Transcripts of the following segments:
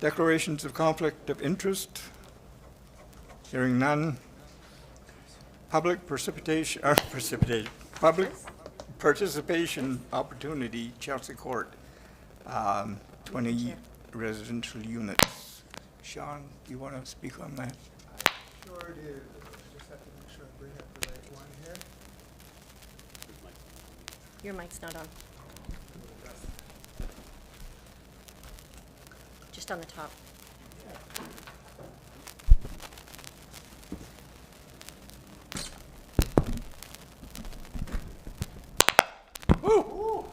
Declarations of conflict of interest. Hearing none. Public public participation opportunity, Chelsea Court, 20 residential units. Sean, do you want to speak on that? Sure do. Just have to make sure I bring up the right one here. Your mic's not on. Just on the top.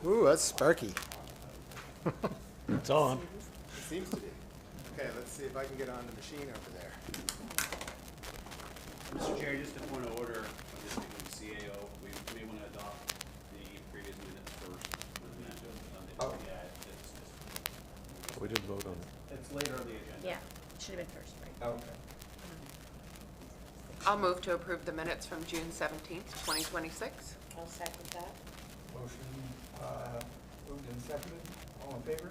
Ooh, that's sparky. It's on. It seems to be. Okay, let's see if I can get on the machine over there. Mr. Chair, just a point of order on this CAO. We may want to adopt the previous minutes first. Yeah, We didn't vote on it. it's later on the agenda. Yeah, should have been first, right? Okay. I'll move to approve the minutes from June 17th, 2026. I'll second that. Motion moved and seconded. All in favor?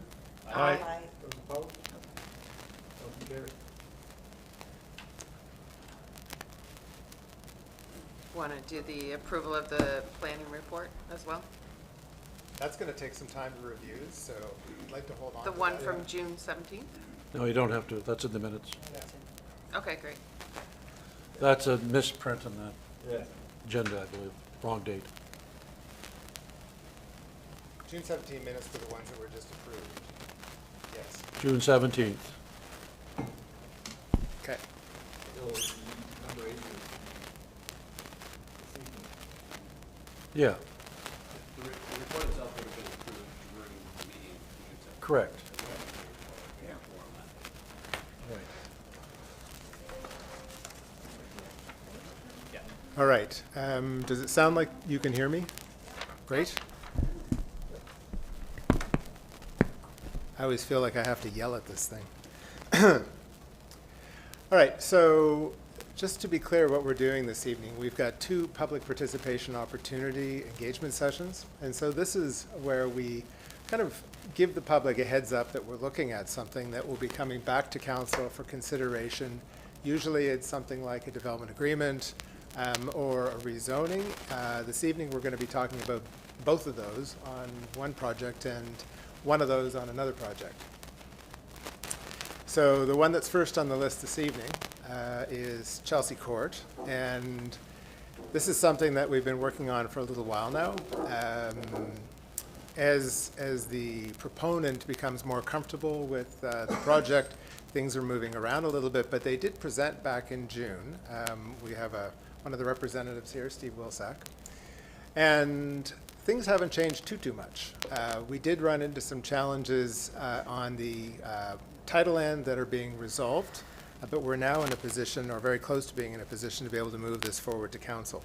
Aye. Those opposed? Motion carried. Want to do the approval of the planning report as well? That's going to take some time to review, so I'd like to hold on The to one that. from June 17th? No, you don't have to. That's in the minutes. Okay, great. That's a misprint on that Yeah. agenda, I believe. Wrong date. June 17 minutes for the ones that were just approved. Yes. June 17th. Okay. Number 8. Yeah, The report itself would have been approved during the meeting. correct. Yeah. Right. Yeah. All right. Does it sound like you can hear me? Great. I always feel like I have to yell at this thing. All right, so just to be clear what we're doing this evening, we've got 2 public participation opportunity engagement sessions. And so this is where we kind of give the public a heads up that we're looking at something that will be coming back to council for consideration. Usually it's something like a development agreement or a rezoning. This evening we're going to be talking about both of those on one project and one of those on another project. So the one that's first on the list this evening is Chelsea Court, and this is something that we've been working on for a little while now. As the proponent becomes more comfortable with the project, things are moving around a little bit, but they did present back in June. We have one of the representatives here, Steve Wilsack, and things haven't changed too much. We did run into some challenges on the title land that are being resolved, but we're now in a position, or very close to being in a position, to be able to move this forward to council.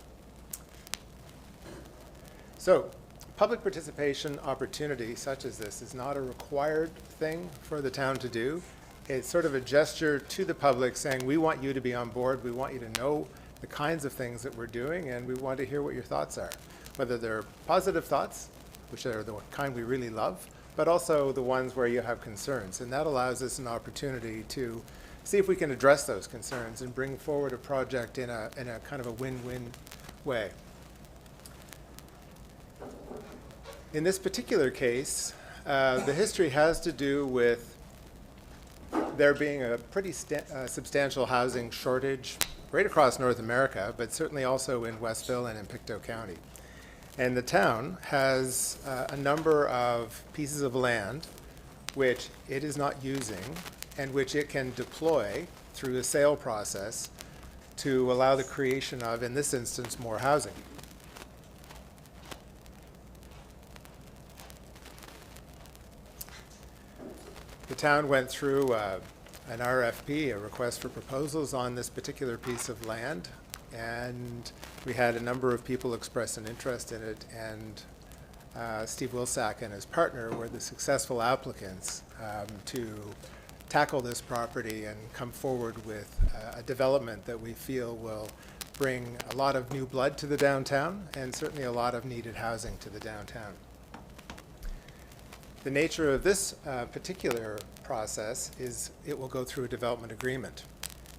So, public participation opportunity such as this is not a required thing for the town to do. It's sort of a gesture to the public saying, we want you to be on board, we want you to know the kinds of things that we're doing, and we want to hear what your thoughts are. Whether they're positive thoughts, which are the kind we really love, but also the ones where you have concerns. And that allows us an opportunity to see if we can address those concerns and bring forward a project in a kind of a win-win way. In this particular case, the history has to do with there being a pretty substantial housing shortage right across North America, but certainly also in Westville and in Pictou County. And the town has a number of pieces of land which it is not using and which it can deploy through a sale process to allow the creation of, in this instance, more housing. The town went through an RFP, a request for proposals, on this particular piece of land, and we had a number of people express an interest in it, and Steve Wilsack and his partner were the successful applicants to tackle this property and come forward with a development that we feel will bring a lot of new blood to the downtown and certainly a lot of needed housing to the downtown. The nature of this particular process is it will go through a development agreement.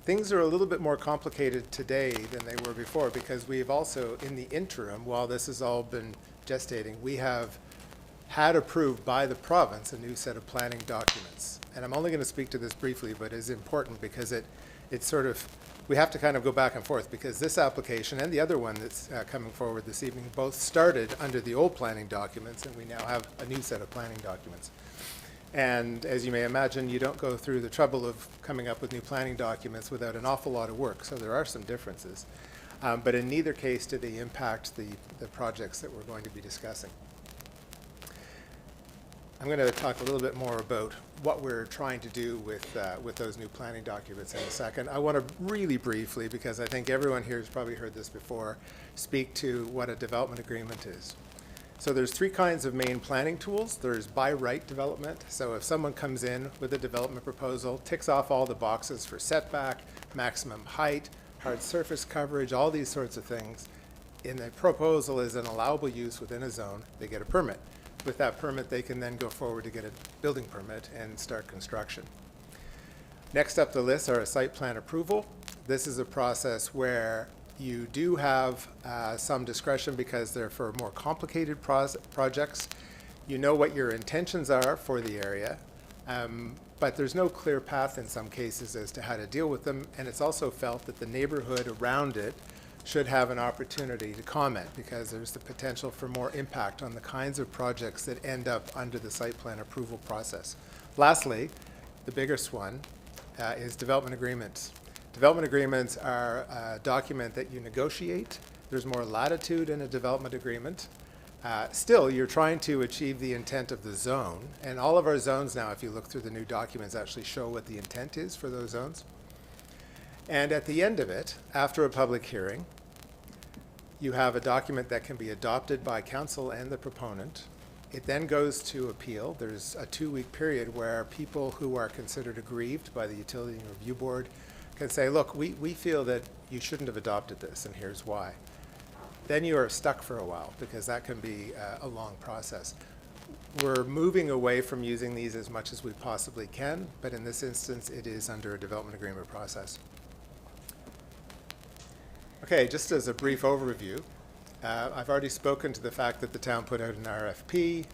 Things are a little bit more complicated today than they were before because we've also, in the interim, while this has all been gestating, we have had approved by the province a new set of planning documents. And I'm only going to speak to this briefly, but it's important because it's sort of, we have to kind of go back and forth because this application and the other one that's coming forward this evening both started under the old planning documents, and we now have a new set of planning documents. And as you may imagine, you don't go through the trouble of coming up with new planning documents without an awful lot of work, so there are some differences. But in neither case do they impact the projects that we're going to be discussing. I'm going to talk a little bit more about what we're trying to do with those new planning documents in a second. I want to really briefly, because I think everyone here has probably heard this before, speak to what a development agreement is. So there's three kinds of main planning tools. There's by right development. So if someone comes in with a development proposal, ticks off all the boxes for setback, maximum height, hard surface coverage, all these sorts of things, and the proposal is an allowable use within a zone, they get a permit. With that permit, they can then go forward to get a building permit and start construction. Next up the list are a site plan approval. This is a process where you do have some discretion because they're for more complicated projects. You know what your intentions are for the area, but there's no clear path in some cases as to how to deal with them, and it's also felt that the neighborhood around it should have an opportunity to comment because there's the potential for more impact on the kinds of projects that end up under the site plan approval process. Lastly, the biggest one is development agreements. Development agreements are a document that you negotiate. There's more latitude in a development agreement. Still, you're trying to achieve the intent of the zone, and all of our zones now, if you look through the new documents, actually show what the intent is for those zones. And at the end of it, after a public hearing, you have a document that can be adopted by council and the proponent. It then goes to appeal. There's a 2-week period where people who are considered aggrieved by the Utility Review Board can say, look, we feel that you shouldn't have adopted this, and here's why. Then you are stuck for a while because that can be a long process. We're moving away from using these as much as we possibly can, but in this instance, it is under a development agreement process. Okay, just as a brief overview, I've already spoken to the fact that the town put out an RFP.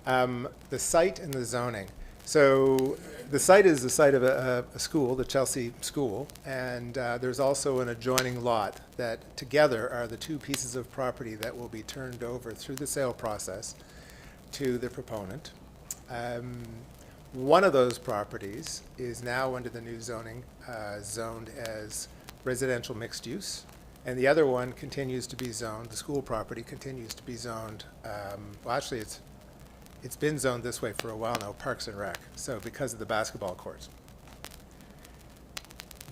The site and the zoning. So the site is the site of a school, the Chelsea School, and there's also an adjoining lot that together are the two pieces of property that will be turned over through the sale process to the proponent. One of those properties is now under the new zoning zoned as residential mixed use, and the other one continues to be zoned, the school property continues to be zoned, well actually it's been zoned this way for a while now, Parks and Rec, so because of the basketball courts.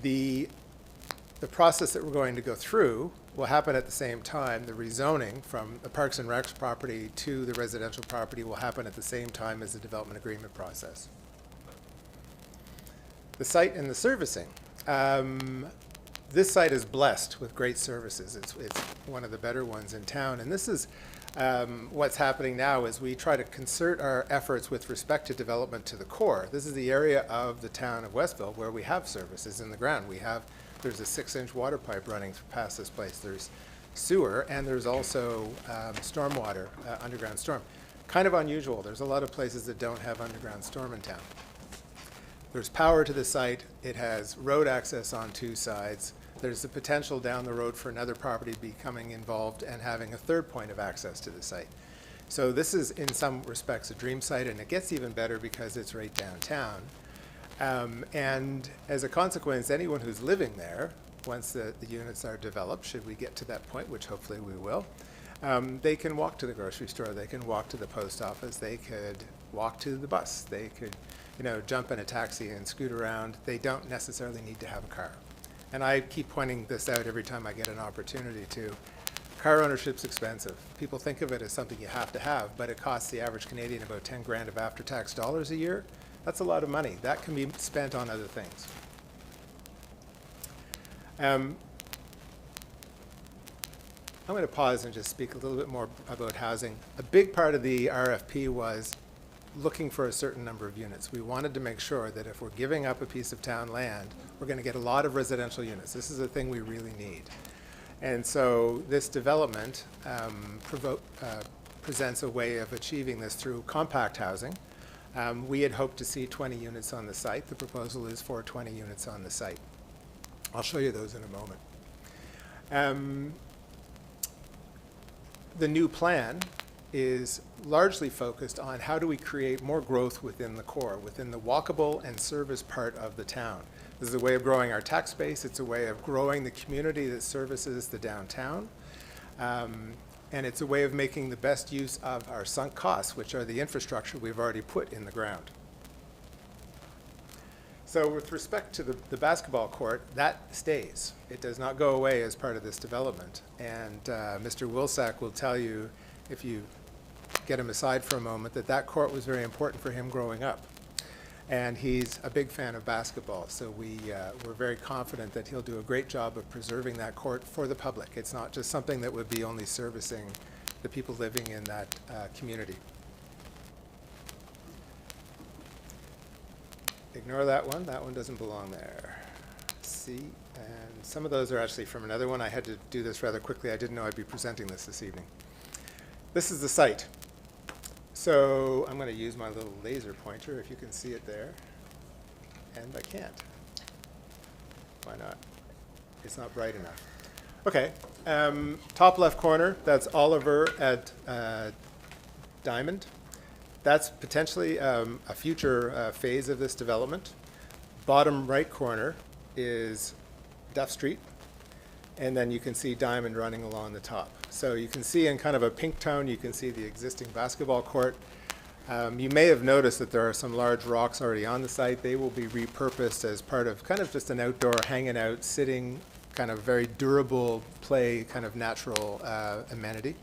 The process that we're going to go through will happen at the same time. The rezoning from the Parks and Recs property to the residential property will happen at the same time as the development agreement process. The site and the servicing. This site is blessed with great services. It's one of the better ones in town, and this is what's happening now is we try to concert our efforts with respect to development to the core. This is the area of the town of Westville where we have services in the ground. There's a 6-inch water pipe running past this place. There's sewer, and there's also stormwater, underground storm. Kind of unusual. There's a lot of places that don't have underground storm in town. There's power to the site. It has road access on 2 sides. There's the potential down the road for another property becoming involved and having a third point of access to the site. So this is, in some respects, a dream site, and it gets even better because it's right downtown. And as a consequence, anyone who's living there, once the units are developed, should we get to that point, which hopefully we will, they can walk to the grocery store, they can walk to the post office, they could walk to the bus, they could, jump in a taxi and scoot around. They don't necessarily need to have a car. And I keep pointing this out every time I get an opportunity to. Car ownership's expensive. People think of it as something you have to have, but it costs the average Canadian about 10 grand of after-tax dollars a year. That's a lot of money. That can be spent on other things. I'm going to pause and just speak a little bit more about housing. A big part of the RFP was looking for a certain number of units. We wanted to make sure that if we're giving up a piece of town land, we're going to get a lot of residential units. This is a thing we really need. And so this development presents a way of achieving this through compact housing. We had hoped to see 20 units on the site. The proposal is for 20 units on the site. I'll show you those in a moment. The new plan is largely focused on how do we create more growth within the core, within the walkable and service part of the town. This is a way of growing our tax base. It's a way of growing the community that services the downtown. And it's a way of making the best use of our sunk costs, which are the infrastructure we've already put in the ground. So with respect to the basketball court, that stays. It does not go away as part of this development. And Mr. Wilsack will tell you, if you get him aside for a moment, that that court was very important for him growing up. And he's a big fan of basketball, so we're very confident that he'll do a great job of preserving that court for the public. It's not just something that would be only servicing the people living in that community. Ignore that one doesn't belong there. C, and some of those are actually from another one. I had to do this rather quickly. I didn't know I'd be presenting this evening. This is the site. So I'm going to use my little laser pointer, if you can see it there. And I can't. Why not? It's not bright enough. Okay, top left corner, that's Oliver at Diamond. That's potentially a future phase of this development. Bottom right corner is Duff Street. And then you can see Diamond running along the top. So you can see in kind of a pink tone, you can see the existing basketball court. You may have noticed that there are some large rocks already on the site. They will be repurposed as part of kind of just an outdoor hanging out, sitting, kind of very durable play, kind of natural amenity.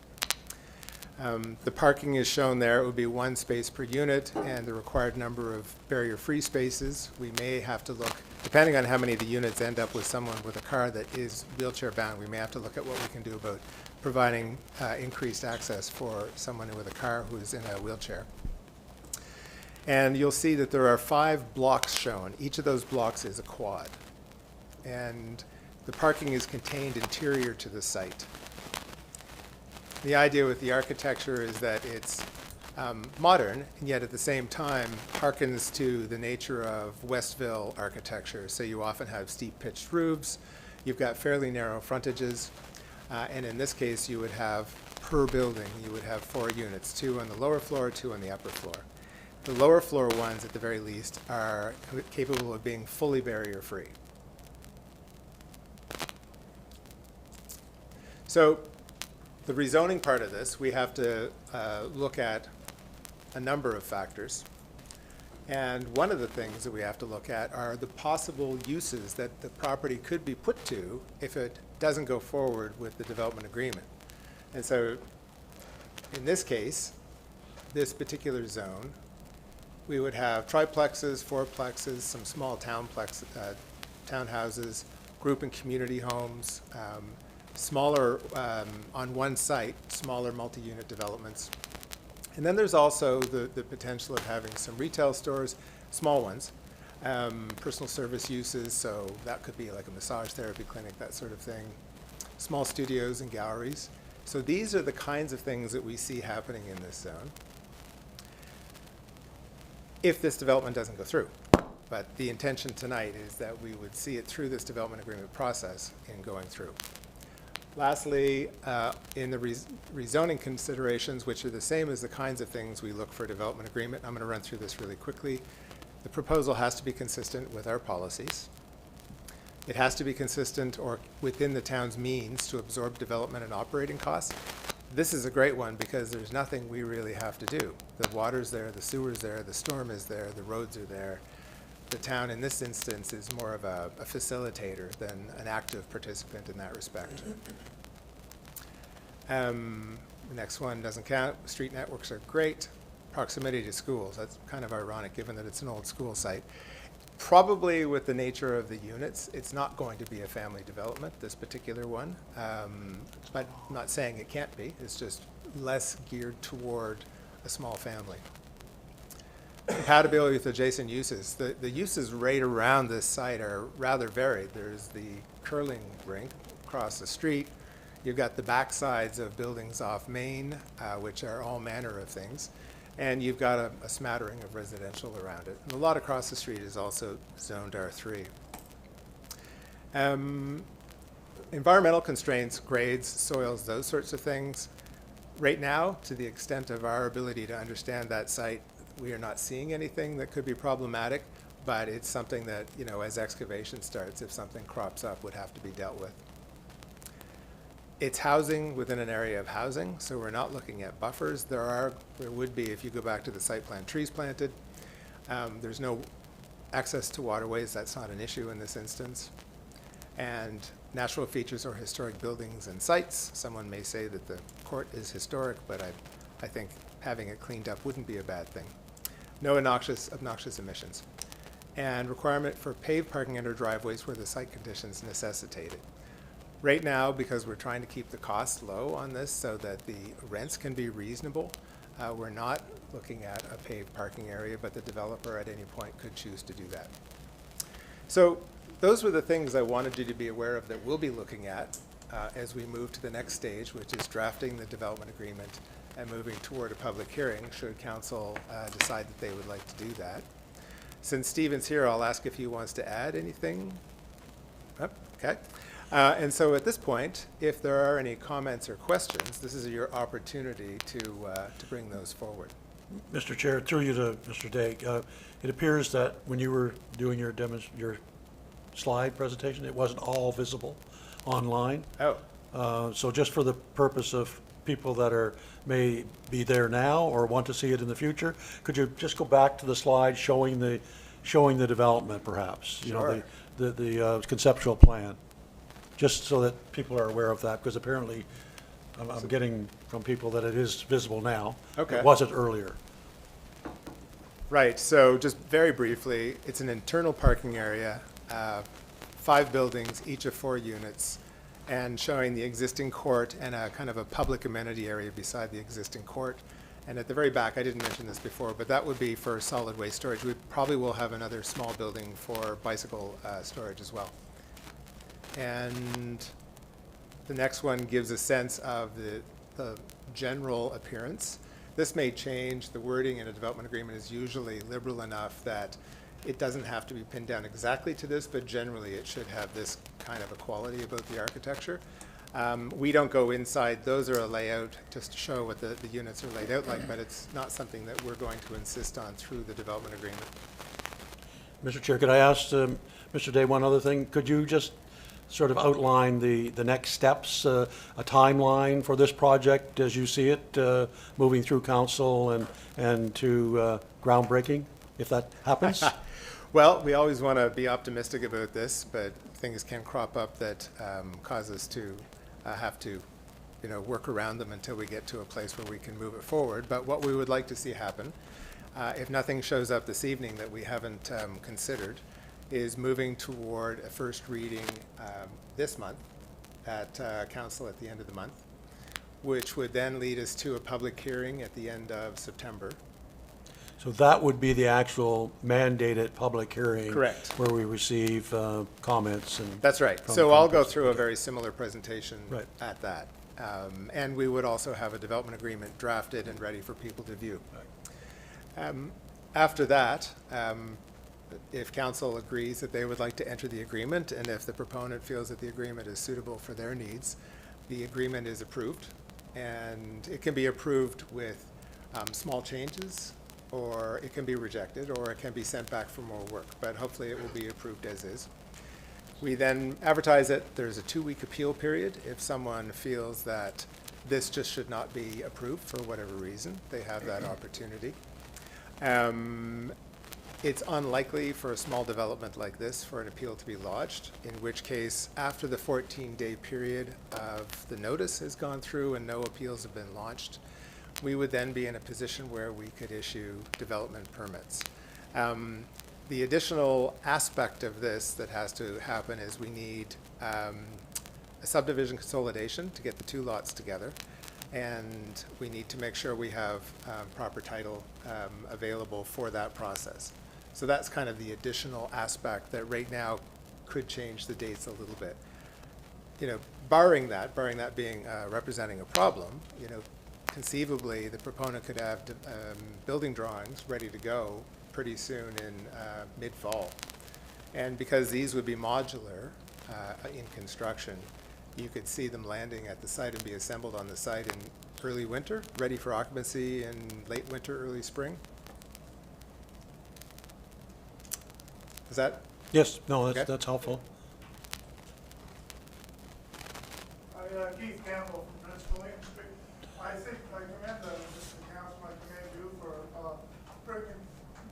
The parking is shown there. It would be 1 space per unit and the required number of barrier-free spaces. We may have to look, depending on how many of the units end up with someone with a car that is wheelchair-bound, we may have to look at what we can do about providing increased access for someone with a car who is in a wheelchair. And you'll see that there are 5 blocks shown. Each of those blocks is a quad. And the parking is contained interior to the site. The idea with the architecture is that it's modern, and yet at the same time harkens to the nature of Westville architecture. So you often have steep pitched roofs, you've got fairly narrow frontages, and in this case you would have, per building, you would have 4 units, 2 on the lower floor, 2 on the upper floor. The lower floor ones, at the very least, are capable of being fully barrier-free. So the rezoning part of this, we have to look at a number of factors. And one of the things that we have to look at are the possible uses that the property could be put to if it doesn't go forward with the development agreement. And so in this case, this particular zone, we would have triplexes, fourplexes, some small townhouses, group and community homes, smaller, on one site, smaller multi-unit developments. And then there's also the potential of having some retail stores, small ones, personal service uses, so that could be like a massage therapy clinic, that sort of thing, small studios and galleries. So these are the kinds of things that we see happening in this zone if this development doesn't go through. But the intention tonight is that we would see it through this development agreement process in going through. Lastly, in the rezoning considerations, which are the same as the kinds of things we look for a development agreement, I'm going to run through this really quickly. The proposal has to be consistent with our policies. It has to be consistent or within the town's means to absorb development and operating costs. This is a great one because there's nothing we really have to do. The water's there, the sewer's there, the storm is there, the roads are there. The town in this instance is more of a facilitator than an active participant in that respect. The next one doesn't count. Street networks are great. Proximity to schools, that's kind of ironic given that it's an old school site. Probably with the nature of the units, it's not going to be a family development, this particular one. But I'm not saying it can't be. It's just less geared toward a small family. compatibility with adjacent uses. The uses right around this site are rather varied. There's the curling rink across the street. You've got the backsides of buildings off Main, which are all manner of things. And you've got a smattering of residential around it. And a lot across the street is also zoned R3. Environmental constraints, grades, soils, those sorts of things. Right now, to the extent of our ability to understand that site, we are not seeing anything that could be problematic, but it's something that, you know, as excavation starts, if something crops up, would have to be dealt with. It's housing within an area of housing, so we're not looking at buffers. There would be, if you go back to the site plan, trees planted. There's no access to waterways. That's not an issue in this instance. And natural features or historic buildings and sites. Someone may say that the court is historic, but I think having it cleaned up wouldn't be a bad thing. No obnoxious emissions. And requirement for paved parking under driveways where the site conditions necessitate it. Right now, because we're trying to keep the costs low on this so that the rents can be reasonable, we're not looking at a paved parking area, but the developer at any point could choose to do that. So those were the things I wanted you to be aware of that we'll be looking at as we move to the next stage, which is drafting the development agreement and moving toward a public hearing should council decide that they would like to do that. Since Stephen's here, I'll ask if he wants to add anything. Oh, okay. And so at this point, if there are any comments or questions, this is your opportunity to bring those forward. Mr. Chair, through you to Mr. Day, it appears that when you were doing your slide presentation, it wasn't all visible online. Oh, So just for the purpose of people that may be there now or want to see it in the future, could you just go back to the slide showing the development, perhaps? You know, Sure. the conceptual plan, just so that people are aware of that, because apparently I'm getting from people that it is visible now. Okay. It wasn't earlier. right. So just very briefly, it's an internal parking area, 5 buildings, each of 4 units, and showing the existing court and a kind of a public amenity area beside the existing court. And at the very back, I didn't mention this before, but that would be for solid waste storage. We probably will have another small building for bicycle storage as well. And the next one gives a sense of the general appearance. This may change. The wording in a development agreement is usually liberal enough that it doesn't have to be pinned down exactly to this, but generally it should have this kind of a quality about the architecture. We don't go inside. Those are a layout just to show what the units are laid out like, but it's not something that we're going to insist on through the development agreement. Mr. Chair, could I ask Mr. Day one other thing? Could you just sort of outline the next steps, a timeline for this project as you see it, moving through council and to groundbreaking, if that happens? Well, we always want to be optimistic about this, but things can crop up that cause us to have to, you know, work around them until we get to a place where we can move it forward. But what we would like to see happen, if nothing shows up this evening that we haven't considered, is moving toward a first reading this month at council at the end of the month, which would then lead us to a public hearing at the end of September. So that would be the actual mandated public hearing. Correct. Where we receive comments and. That's right. from So I'll go comments. through a very similar presentation Right. at that. And we would also have a development agreement drafted and ready for people to view. After that, if council agrees that they would like to enter the agreement, and if the proponent feels that the agreement is suitable for their needs, the agreement is approved. And it can be approved with small changes, or it can be rejected, or it can be sent back for more work. But hopefully it will be approved as is. We then advertise it. There's a 2-week appeal period. If someone feels that this just should not be approved for whatever reason, they have that opportunity. It's unlikely for a small development like this for an appeal to be lodged, in which case, after the 14-day period of the notice has gone through and no appeals have been launched, we would then be in a position where we could issue development permits. The additional aspect of this that has to happen is we need a subdivision consolidation to get the 2 lots together. and we need to make sure we have proper title available for that process. So that's kind of the additional aspect that right now could change the dates a little bit. You know, barring that being representing a problem, you know, conceivably the proponent could have building drawings ready to go pretty soon in mid-fall. And because these would be modular in construction, you could see them landing at the site and be assembled on the site in early winter, ready for occupancy in late winter, early spring. Is that? Yes, no, Okay. that's helpful. Keith Campbell from Prince William Street. I think I commend the council, I commend you for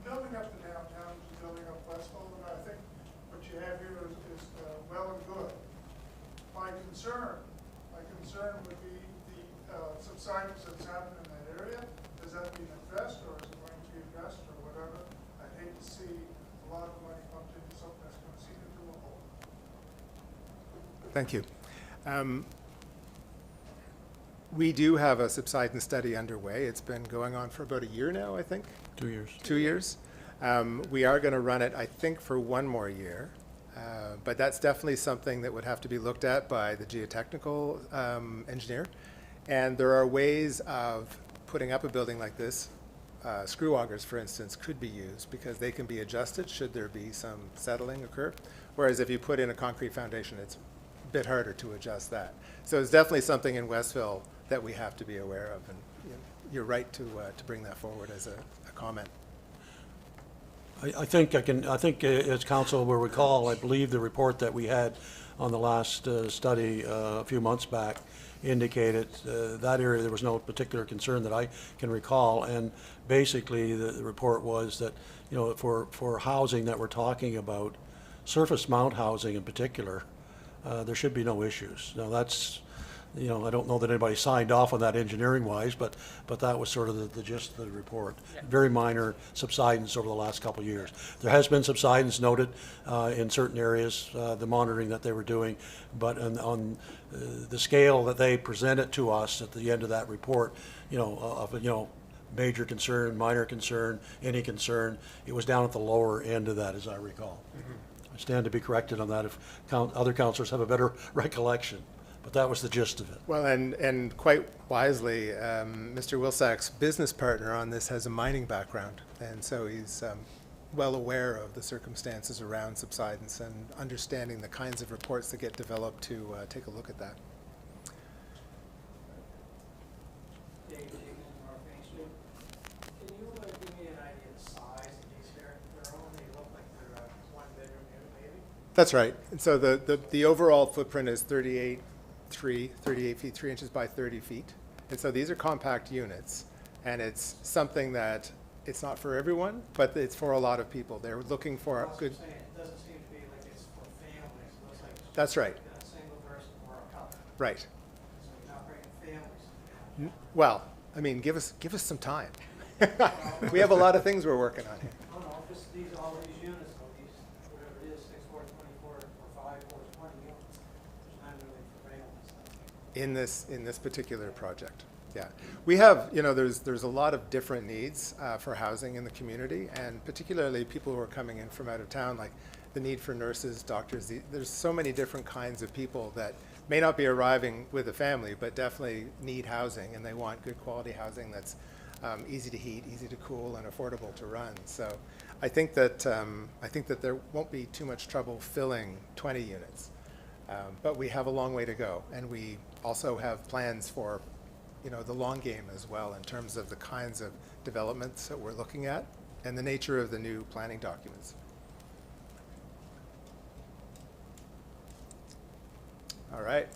building up the downtown, building up Westville, and I think what you have here is well and good. My concern would be the subsidence that's happened in that area. Has that been addressed, or is it going to be addressed, or whatever? I'd hate to see a lot of money pumped into something that's going to seep into a hole. Thank you. We do have a subsidence study underway. It's been going on for about a year now, I think. 2 years. 2 years. We are going to run it, I think, for 1 more year. But that's definitely something that would have to be looked at by the geotechnical engineer. And there are ways of putting up a building like this. Screw augers, for instance, could be used because they can be adjusted should there be some settling occur. Whereas if you put in a concrete foundation, it's a bit harder to adjust that. So it's definitely something in Westville that we have to be aware of. And you're right to bring that forward as a comment. I think as council will recall, I believe the report that we had on the last study a few months back indicated that area there was no particular concern that I can recall. And basically the report was that, you know, for housing that we're talking about, surface mount housing in particular, there should be no issues. Now that's, you know, I don't know that anybody signed off on that engineering-wise, but that was sort of the gist of the report. Very minor subsidence over the last couple of years. There has been subsidence noted in certain areas, the monitoring that they were doing, but on the scale that they presented to us at the end of that report, you know, of major concern, minor concern, any concern, it was down at the lower end of that, as I recall. I stand to be corrected on that if other councilors have a better recollection. But that was the gist of it. Well, and quite wisely, Mr. Wilsack's business partner on this has a mining background, and so he's well aware of the circumstances around subsidence and understanding the kinds of reports that get developed to take a look at that. Dave Jenkins, North Main Street. Can you give me an idea of the size of these here? They're only look like they're one bedroom unit, maybe? That's right. And so the overall footprint is 38 feet 3 inches by 30 feet. And so these are compact units, and it's something that it's not for everyone, but it's for a lot of people. They're looking for a good. It doesn't seem to be like it's for families. It looks like That's right. a single person or a couple. Right. So you're not bringing families. Well, I mean, give us some time. We have a lot of things we're working on here. No, just all these units, though, these, whatever it is, 6, 4, 24, or 5, 4, 20 units. There's not really for families. In this particular project, yeah. We have, you know, there's a lot of different needs for housing in the community, and particularly people who are coming in from out of town, like the need for nurses, doctors. There's so many different kinds of people that may not be arriving with a family, but definitely need housing, and they want good quality housing that's easy to heat, easy to cool, and affordable to run. So I think that there won't be too much trouble filling 20 units. But we have a long way to go, and we also have plans for, you know, the long game as well in terms of the kinds of developments that we're looking at and the nature of the new planning documents. All right.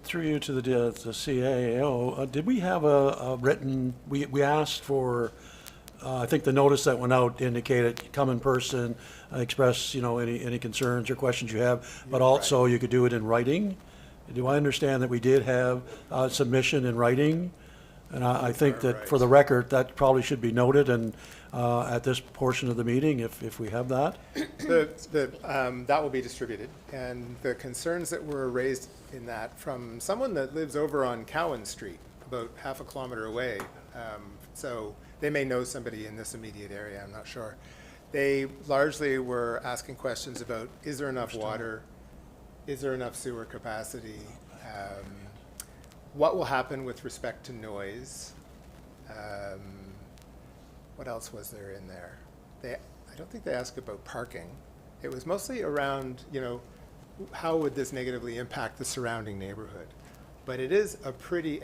Through you to the CAO, did we have a written, we asked for, I think the notice that went out indicated come in person, express, you know, any concerns or questions you have, but also you could do it in writing. Do I understand that we did have submission in writing? And I think that for the record, that probably should be noted, and at this portion of the meeting, if we have that? That will be distributed, and the concerns that were raised in that from someone that lives over on Cowan Street, about half a kilometer away, so they may know somebody in this immediate area, I'm not sure. They largely were asking questions about, is there enough water? Is there enough sewer capacity? What will happen with respect to noise? What else was there in there? I don't think they asked about parking. It was mostly around, how would this negatively impact the surrounding neighborhood? But it is a pretty,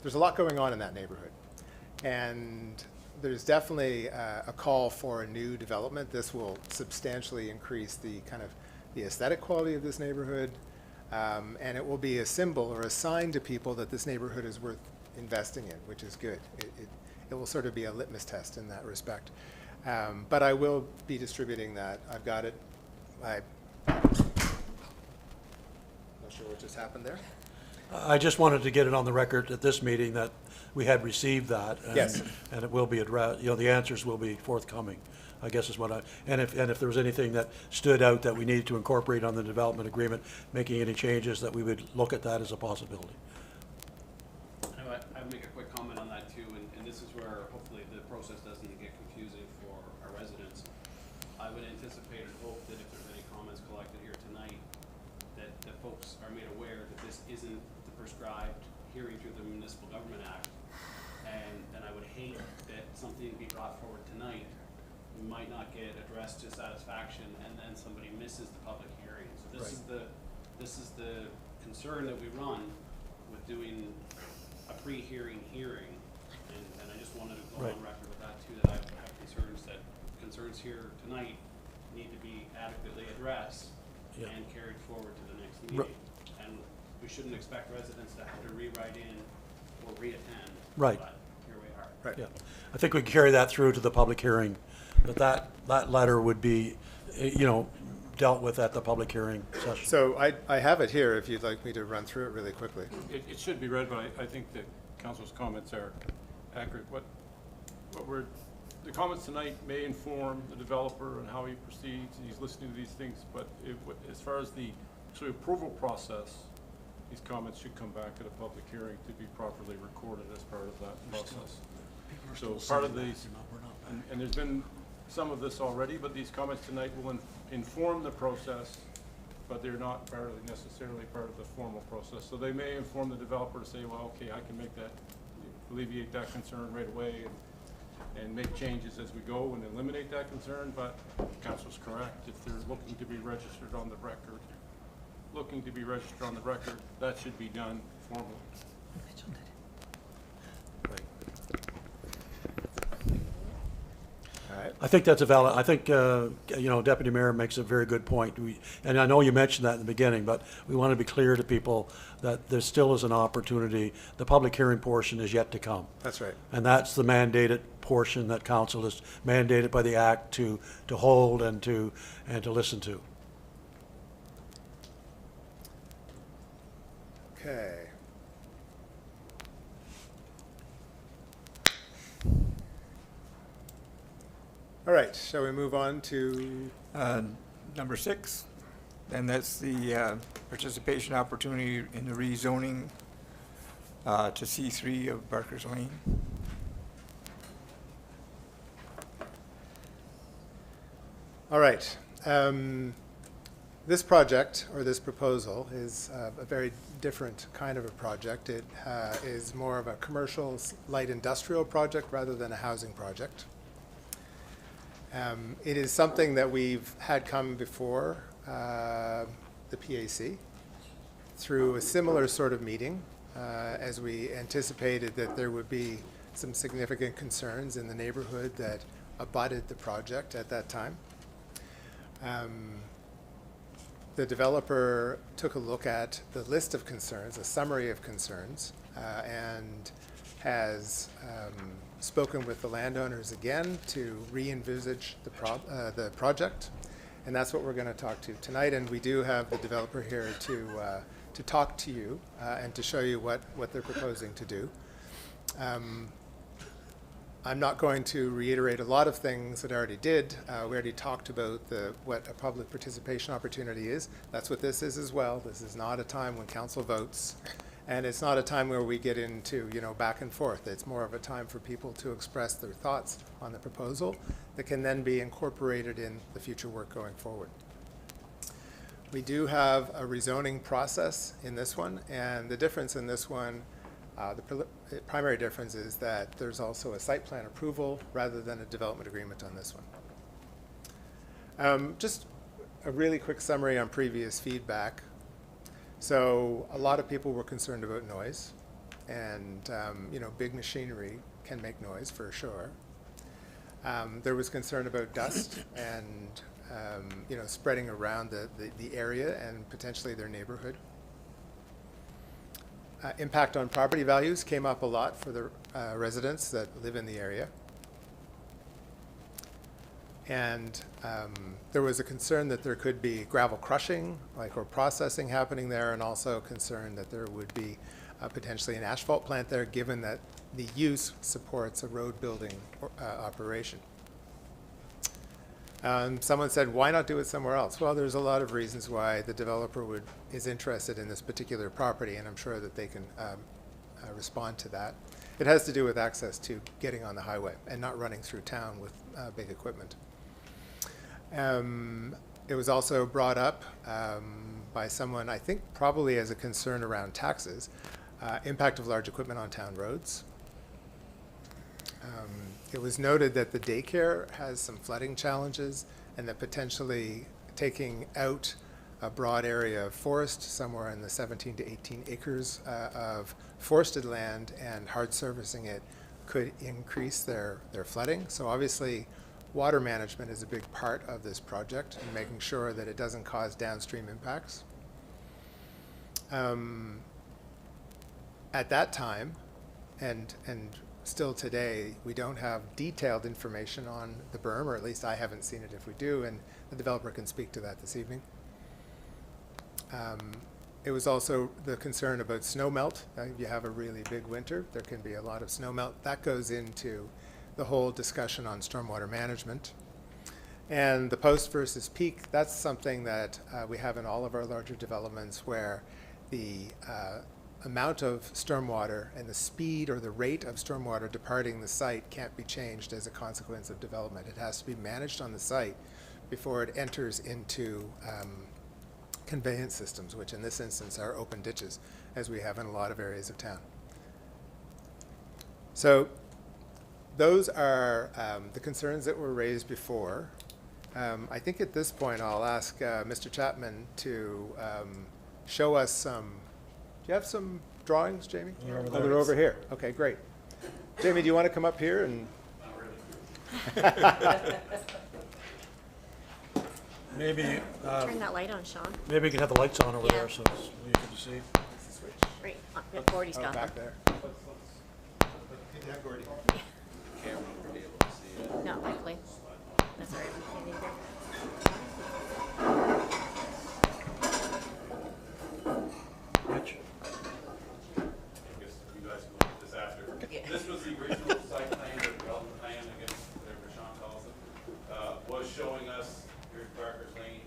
there's a lot going on in that neighborhood. And there's definitely a call for a new development. This will substantially increase the the aesthetic quality of this neighborhood. And it will be a symbol or a sign to people that this neighborhood is worth investing in, which is good. It will sort of be a litmus test in that respect. But I will be distributing that. I've got it. I'm not sure what just happened there. I just wanted to get it on the record at this meeting that we had received that. Yes. And it will be addressed, the answers will be forthcoming, I guess is what and if there was anything that stood out that we needed to incorporate on the development agreement, making any changes, that we would look at that as a possibility. I would make a quick comment on that too, and this is where hopefully the process doesn't get confusing for our residents. I would anticipate and hope that if there's any comments collected here tonight, that folks are made aware that this isn't the prescribed hearing through the Municipal Government Act. And I would hate that something be brought forward tonight might not get addressed to satisfaction, and then somebody misses the public hearing. So this is the concern that we run with doing a pre-hearing hearing, and I just wanted to go on record with that too, that I have concerns here tonight need to be adequately addressed and carried forward to the next meeting. And we shouldn't expect residents to have to rewrite in or reattend. Right. But here we are. Right. Yeah, I think we can carry that through to the public hearing, that letter would be, dealt with at the public hearing session. So I have it here if you'd like me to run through it really quickly. It should be read, but I think that council's comments are accurate. The comments tonight may inform the developer and how he proceeds, and he's listening to these things, but as far as the approval process, these comments should come back at a public hearing to be properly recorded as part of that process. So part of these, and there's been some of this already, but these comments tonight will inform the process, but they're not necessarily part of the formal process. So they may inform the developer to say, well, okay, I can make that, alleviate that concern right away and make changes as we go and eliminate that concern, but council's correct. If they're looking to be registered on the record, that should be done formally. All right. I think that's a valid, I think, Deputy Mayor makes a very good point. And I know you mentioned that in the beginning, but we want to be clear to people that there still is an opportunity. The public hearing portion is yet to come. That's right. And that's the mandated portion that council is mandated by the act to hold and to listen to. Okay. All right, shall we move on to, Number 6, and that's the participation opportunity in the rezoning to C3 of Barker's Lane. all right. This project, or this proposal, is a very different kind of a project. It is more of a commercial, light industrial project rather than a housing project. It is something that we've had come before the PAC through a similar sort of meeting, as we anticipated that there would be some significant concerns in the neighborhood that abutted the project at that time. The developer took a look at the list of concerns, a summary of concerns, and has spoken with the landowners again to re-envisage the project. And that's what we're going to talk to tonight. And we do have the developer here to talk to you and to show you what they're proposing to do. I'm not going to reiterate a lot of things that I already did. We already talked about what a public participation opportunity is. That's what this is as well. This is not a time when council votes, and it's not a time where we get into, back and forth. It's more of a time for people to express their thoughts on the proposal that can then be incorporated in the future work going forward. We do have a rezoning process in this one, and the difference in this one, the primary difference is that there's also a site plan approval rather than a development agreement on this one. Just a really quick summary on previous feedback. So a lot of people were concerned about noise, and big machinery can make noise for sure. There was concern about dust and spreading around the area and potentially their neighborhood. Impact on property values came up a lot for the residents that live in the area. And there was a concern that there could be gravel crushing, or processing happening there, and also concern that there would be potentially an asphalt plant there, given that the use supports a road building operation. Someone said, why not do it somewhere else? Well, there's a lot of reasons why the developer is interested in this particular property, and I'm sure that they can respond to that. It has to do with access to getting on the highway and not running through town with big equipment. It was also brought up by someone, I think probably as a concern around taxes, impact of large equipment on town roads. It was noted that the daycare has some flooding challenges, and that potentially taking out a broad area of forest, somewhere in the 17 to 18 acres of forested land, and hard surfacing it could increase their flooding. So obviously, water management is a big part of this project, and making sure that it doesn't cause downstream impacts. At that time, and still today, we don't have detailed information on the berm, or at least I haven't seen it if we do, and the developer can speak to that this evening. It was also the concern about snow melt. If you have a really big winter, there can be a lot of snow melt. That goes into the whole discussion on stormwater management. And the post versus peak, that's something that we have in all of our larger developments, where the amount of stormwater and the speed or the rate of stormwater departing the site can't be changed as a consequence of development. It has to be managed on the site before it enters into conveyance systems, which in this instance are open ditches, as we have in a lot of areas of town. So those are the concerns that were raised before. I think at this point I'll ask Mr. Chapman to show us some. Do you have some drawings, Jamie? Oh, they're over here. Okay, great. Jamie, do you want to come up here and? Maybe, Turn that light on, Sean. maybe you can have the lights on over Yeah. there so it's easier to see. Right, Gordy's got them. Back there. Have Gordy. Not likely. That's all right. We can't either. Rich? I guess you guys can look at this after. This was the original site plan or development plan, I guess, whatever Sean calls it, was showing us, here's Barker's Lane,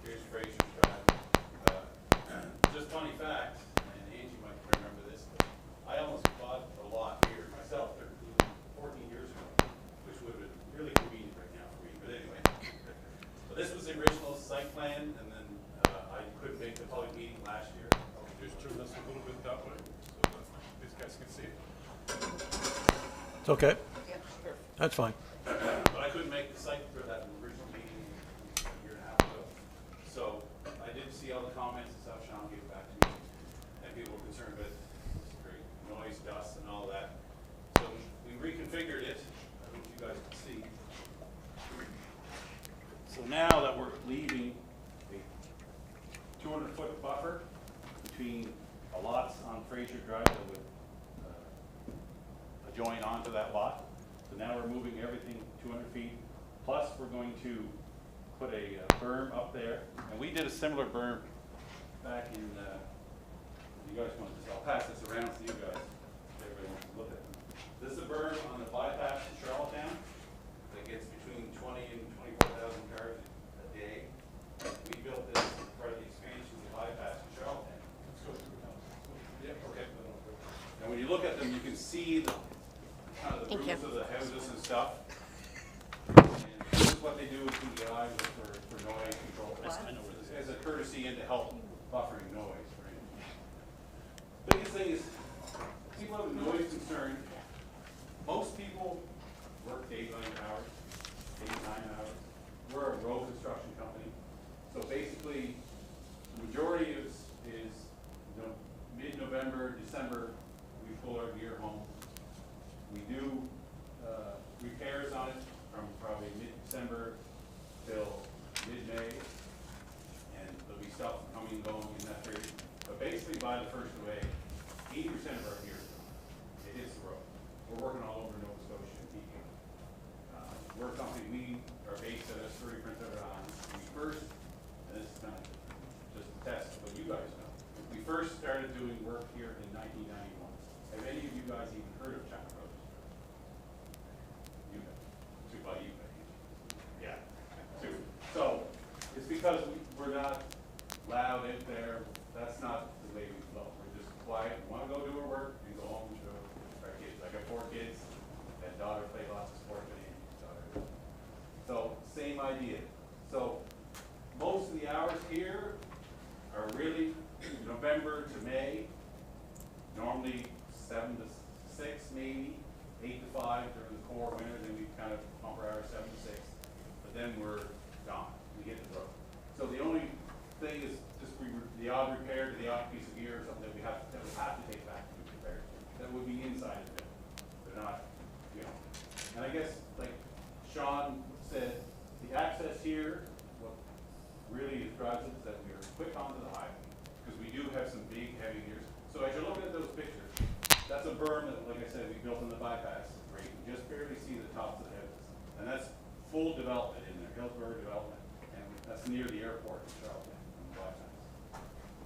here's Fraser's Drive. Just funny fact, and Angie might remember this, but I almost bought a lot here myself 14 years ago, which would have been really convenient right now for me, but anyway. But this was the original site plan, and then I couldn't make the public meeting last year. Just turn this a little bit that way, so that these guys can see it. It's okay. That's fine. But I couldn't make the site for that original meeting a year and a half ago. So I did see all the comments and stuff Sean gave back to me. And people were concerned with great noise, dust, and all that. So we reconfigured it. I hope you guys can see. So now that we're leaving a 200-foot buffer between the lots on Fraser Drive that would join onto that lot. So now we're moving everything 200 feet. Plus, we're going to put a berm up there. And we did a similar berm back in, you guys want this, I'll pass this around to you guys, if everybody wants to look at them. This is a berm on the bypass in Charlottetown that gets between 20 and 24,000 cars a day. We built this as part of the expansion of the bypass in Charlottetown. Yeah, okay. And when you look at them, you can see the kind of the Thank you. roofs of the houses and stuff. And this is what they do with PEI for noise control. As a courtesy and to help buffering noise, right? Biggest thing is, people have a noise concern. Most people work 8, 9 hours, 8, 9 hours. We're a road construction company. So basically, the majority is you know, mid-November, December, we pull our gear home. We do repairs on it from probably mid-December till mid-May. And there'll be stuff coming and going in that period. But basically by the 1st of May, 80% of our gear is gone. It hits the road. We're working all over Nova Scotia and PEI. We're a company, we are based at a Surrey Prince Edward Island. We first, and this is kind of just a test of what you guys know. We first started doing work here in 1991. Have any of you guys even heard of China Brothers? You know, two by you, yeah, two. So it's because we're not loud out there. That's not the way we flow. We're just quiet. We want to go do our work and go home and show our kids. I got 4 kids. That daughter played lots of sports with me. So same idea. So most of the hours here are really November to May. Normally 7 to 6, maybe 8 to 5 during the core winter. Then we kind of pump our hours 7 to 6. But then we're gone. We hit the road. So the only thing is just the odd repair to the odd piece of gear or something that we have to take back to be repaired. That would be inside of it. They're not, you know. And I guess like Sean said, the access here, what really drives it is that we are quick onto the highway because we do have some big heavy gears. So as you're looking at those pictures, that's a berm that, like I said, we built in the bypass. Where you can just barely see the tops of the houses, and that's full development in there, Hillsborough development, and that's near the airport in Charlottetown, on the bypass.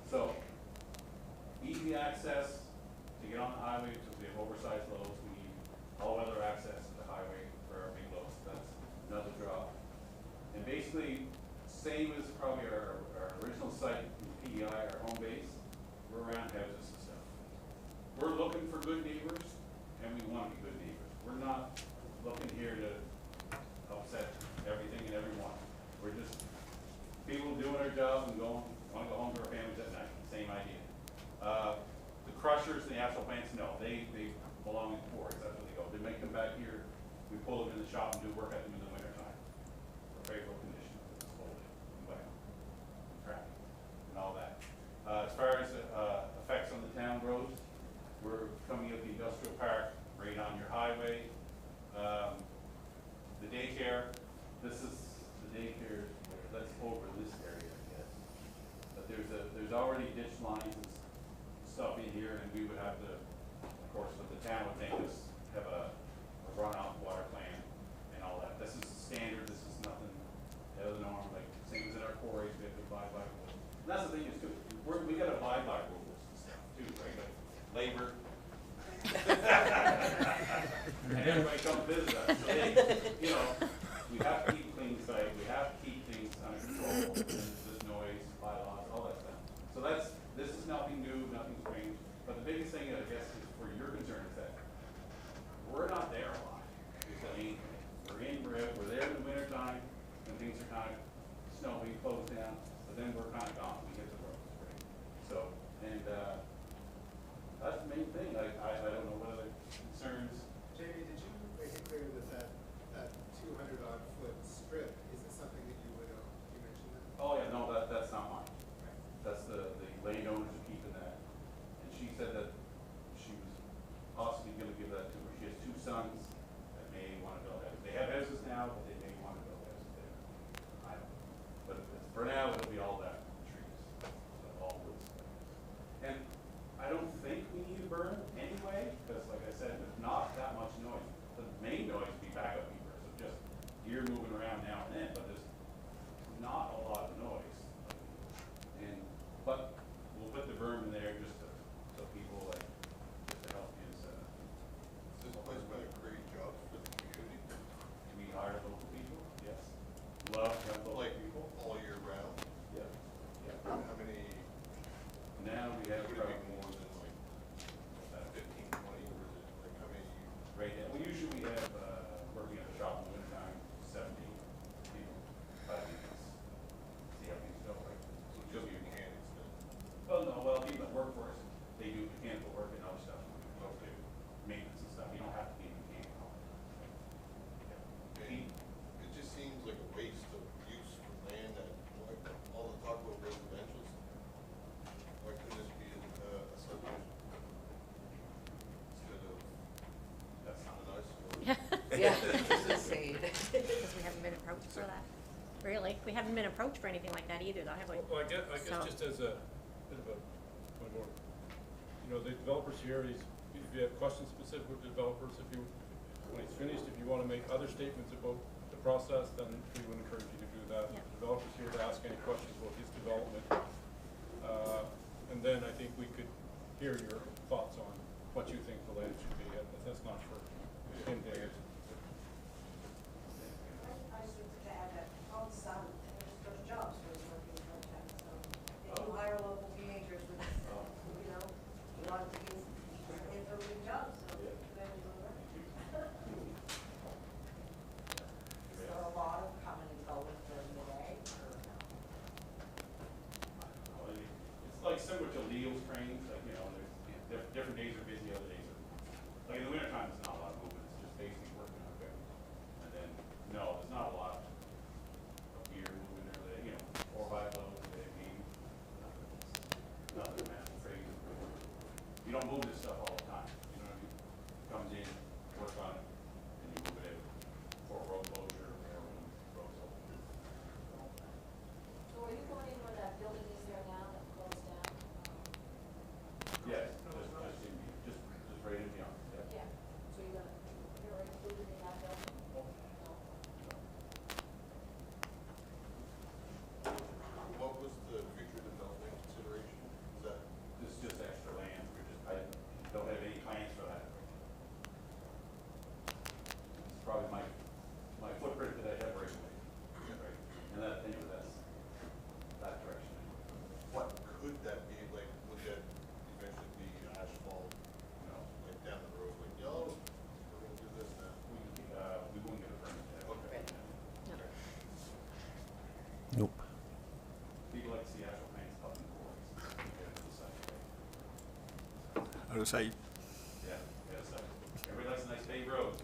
So easy access to get on the highway because we have oversized loads. We need all-weather access to the highway for our big loads. That's another draw. And basically, same as probably our original site in PEI, our home base, we're around houses and stuff. We're looking for good neighbors, and we want to be good neighbors. We're not looking here to upset everything and everyone. We're just people doing our jobs and want to go home to our families at night. Same idea. The crushers and the asphalt plants, no, they belong in quarries. That's where they go. They make them back here. We pull them in the shop and do work at them in the winter time. For favorable conditions, it's cold and wet, traffic, and all that. As far as effects on the town roads, we're coming up the industrial park right on your highway. The daycare, this is the daycare. That's over this area, I guess. But there's already ditch lines and stuff in here, and we would have to, of course, what the town would make us have a runoff water plan and all that. This is standard. This is nothing out of the norm. Like same as in our quarries, we have to abide by rules. And that's the thing is too. We got to abide by rules and stuff too, right? Like labor. And everybody comes visit us. So they, you know, we have to keep a clean site. We have to keep things under control. There's noise, bylaws, all that stuff. So this is nothing new, nothing strange. But the biggest thing, I guess, is for your concern is that we're not there a lot. I mean, we're out, we're there in the winter time when things are kind of snowy, closed down, but then we're kind of gone. We hit the roads, right? So, and that's the main thing. I don't know what other concerns. Jamie, did you make it clear that 200 odd foot strip, is it something that you would own? You mentioned that? Oh yeah, no, that's not mine. That's the landowners are keeping that. And she said that she was possibly gonna give that to her. She has 2 sons that may want to build houses. They have houses now, but they may want to build houses there. I don't know. But for now, it'll be all that trees, so all woods. And I don't think we need a berm anyway, because like I said, there's not that much noise. The main noise would be backup beepers, so just gear moving around now and then, but there's not a lot of noise. But we'll put the berm in there just so people just to help use. Just a question we have Would it probably be more than like 15, 20, or is it like how many? right now. We usually have, working at the shop in the wintertime, 70 people, 5 weeks. See how things go, right? So just your mechanics then? Well, no, well, people that work for us, they do mechanical work and other stuff, mostly maintenance and stuff. You don't have to be a mechanic. And it just seems like a waste of use for land that, like, all the talk about residentials. Why couldn't this be a subdivision? Instead of, That's not a nice one. Yeah, it's insane. Because we haven't been approached for that. Really? We haven't been approached for anything like that either, though, have we? Well, I guess So- just as a bit of a, one more, you know, the developers here, if you have questions specific with the developers, when he's finished, if you want to make other statements about the process, then we would encourage you to do that. Yeah. The developer's here to ask any questions about his development. And then I think we could hear your thoughts on what you think the land should be. That's not for him to answer. I just think to add that all some, there's jobs for working in downtown, so if you hire local teenagers with, you know, a lot of these, they're doing jobs, so then we go there. Is there a lot of coming and going during the day, or no? It's like similar to Leo's trainings, like, you know, there's different days are busy, other days are, like in the winter time, it's not a lot of movement, it's just basically working on equipment. And then, no, there's not a lot of gear moving there, you know, 4 by loads, maybe, nothing massive crazy. You don't move this stuff all the time, you know what I mean? Comes in, work on it, and you move it in for road closure or when road's open. So are you going in where that building is there now that closed down? Yes, just right in beyond, yeah. Yeah, so you're included in that building? No. what was the future development consideration? Is that, This is just extra land, I don't have any plans for that. It's probably my footprint that I have right away. Right. And that, anyway, that's that direction. what could that be, like, would that eventually be asphalt, No, like down the road, like, yo, we're gonna do this now? we wouldn't get a permit there. Okay. No. Nope. People like to see actual plans up in the quarries. Out of sight. Yeah, so everybody likes a nice paved road.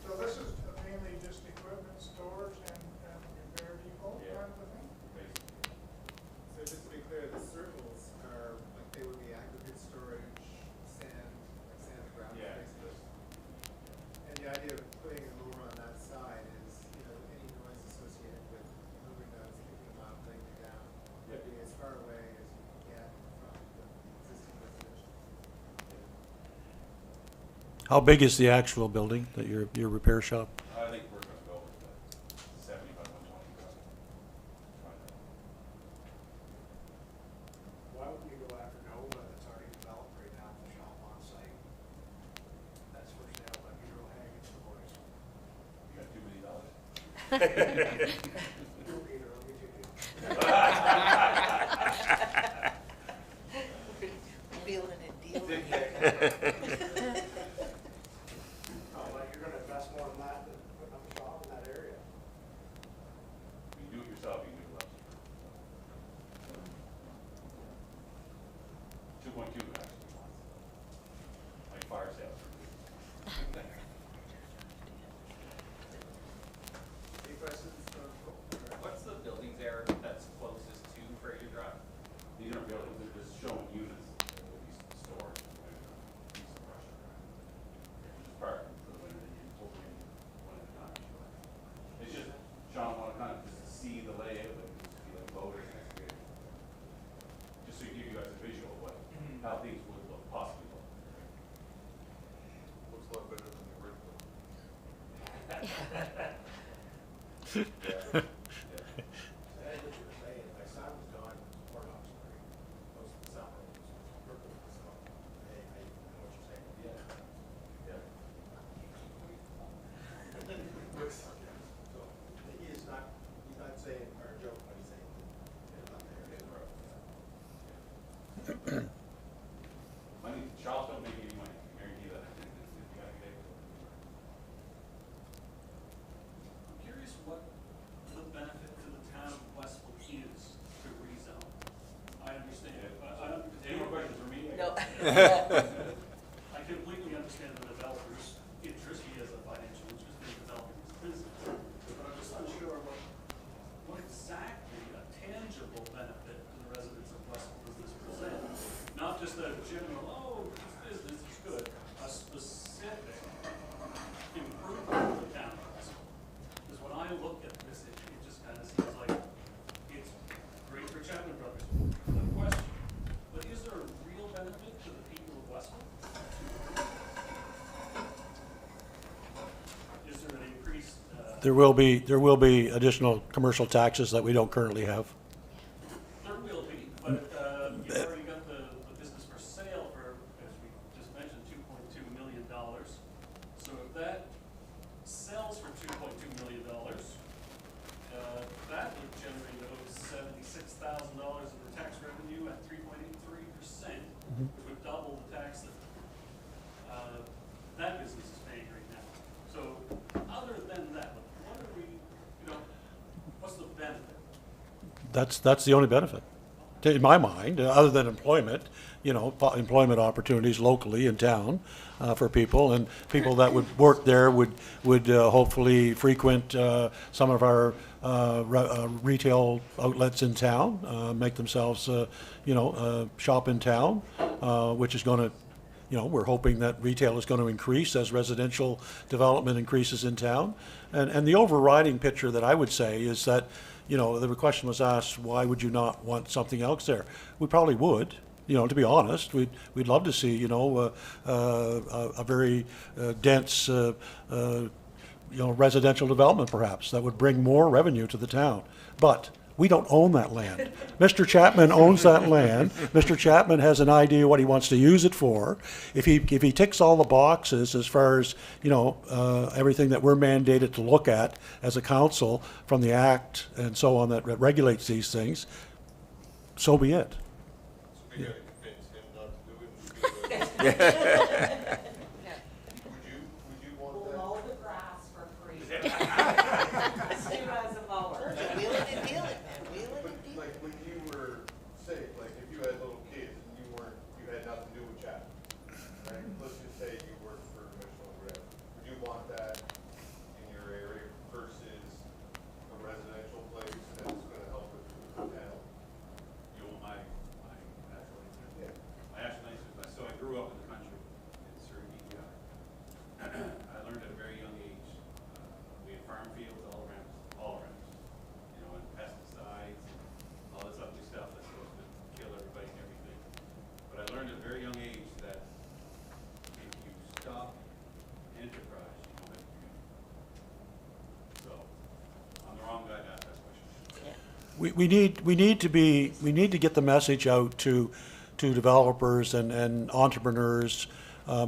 So this is mainly just equipment stores and repair depot Yeah. kind of a thing? Basically. So just to be clear, the circles are, like, they would be aggregate storage, sand, like sand and gravel, Yeah, basically. just, And the idea of putting them over on that side is, you know, any noise associated with moving those, picking them up, laying them down, would be as far away as you can get from the existing residential. How big is the actual building, that your repair shop? I think we're gonna go with the 70 by 120. Why would we go after Nova that's already developed right now, the shop on site? That's for sale, let me go hang it for boys. You got $2 million. Peter, I'll get you. Feeling it, dealing it. Oh, like you're gonna invest more than that, than putting up a shop in that area? You do it yourself, you can do it less. 2.2 actually wants, like fire sales. Any questions from, What's the buildings there that's closest to Fraser Drive? These aren't buildings, they're just showing units that will be stored. Just park for the winter, you open in one at a time. It's just, Sean wanted kind of just to see the layout, like, just be like loaders and excavators. Just so you give you guys a visual of what, how things would look, possibly look. Looks a lot better than the original. Yeah. That's what you're saying, my son was gone, Warnock Street, most of the summer, it was purple, so, I know what you're saying. Yeah. Yeah. So, the thing is, I completely understand the developer's interest, he has a financial interest in developing his business, but I'm just unsure what exactly a tangible benefit to the residents of Westville does this present? Not just a general, oh, this business is good, a specific improvement to the town of Westville. Because when I look at this, it just kind of seems like it's great for Chapman Brothers, no question. But is there a real benefit to the people of Westville? Is there an increased, There will be additional commercial taxes that we don't currently have. there will be, but you've already got the business for sale for, as we just mentioned, $2.2 million. So if that sells for $2.2 million, that would generate about $76,000 of the tax revenue at 3.83%, which would double the tax that that business is paying right now. So other than that, what are we, what's the benefit? That's the only benefit, in my mind, other than employment, employment opportunities locally in town for people, and people that would work there would hopefully frequent some of our retail outlets in town, make themselves, shop in town, which is going to, we're hoping that retail is going to increase as residential development increases in town. And the overriding picture that I would say is that, the question was asked, why would you not want something else there? We probably would. To be honest, we'd love to see, a very dense, residential development perhaps that would bring more revenue to the town. But we don't own that land. Mr. Chapman owns that land. Mr. Chapman has an idea what he wants to use it for. If he ticks all the boxes as far as, everything that we're mandated to look at as a council from the act and so on that regulates these things, so be it. So we gotta convince him not to do it. Would you want We'll that? mow the grass for free. Sue has a mower. Wheel it and deal it, man, wheel it and deal it. Like when you were, say, like if you had little kids and you had nothing to do with Chapman, right? Let's just say you worked for Mitchell or whatever. Would you want that in your area versus a residential place that's gonna help with the town? You want my actual answer? Yeah. My actual answer is, so I grew up in the country in Surrey, PEI. I learned at a very young age, we had farm fields all around us, and pesticides, all this ugly stuff that's supposed to kill everybody and everything. But I learned at a very young age that if you stop enterprise, you don't have a community. So, I'm the wrong guy to ask that question. We need to get the message out to developers and entrepreneurs,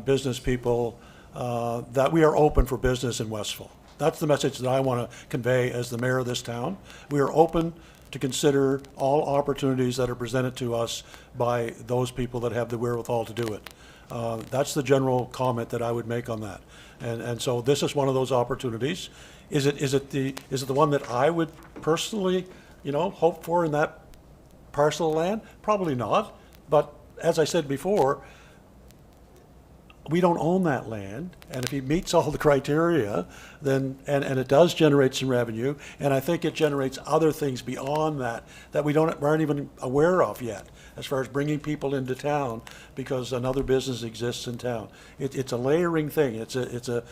business people, that we are open for business in Westville. That's the message that I want to convey as the mayor of this town. We are open to consider all opportunities that are presented to us by those people that have the wherewithal to do it. That's the general comment that I would make on that. And so this is one of those opportunities. Is it the one that I would personally, hope for in that parcel of land? Probably not. But as I said before, we don't own that land, and if he meets all the criteria, then, and it does generate some revenue, and I think it generates other things beyond that we aren't even aware of yet, as far as bringing people into town because another business exists in town. It's a layering thing. It's a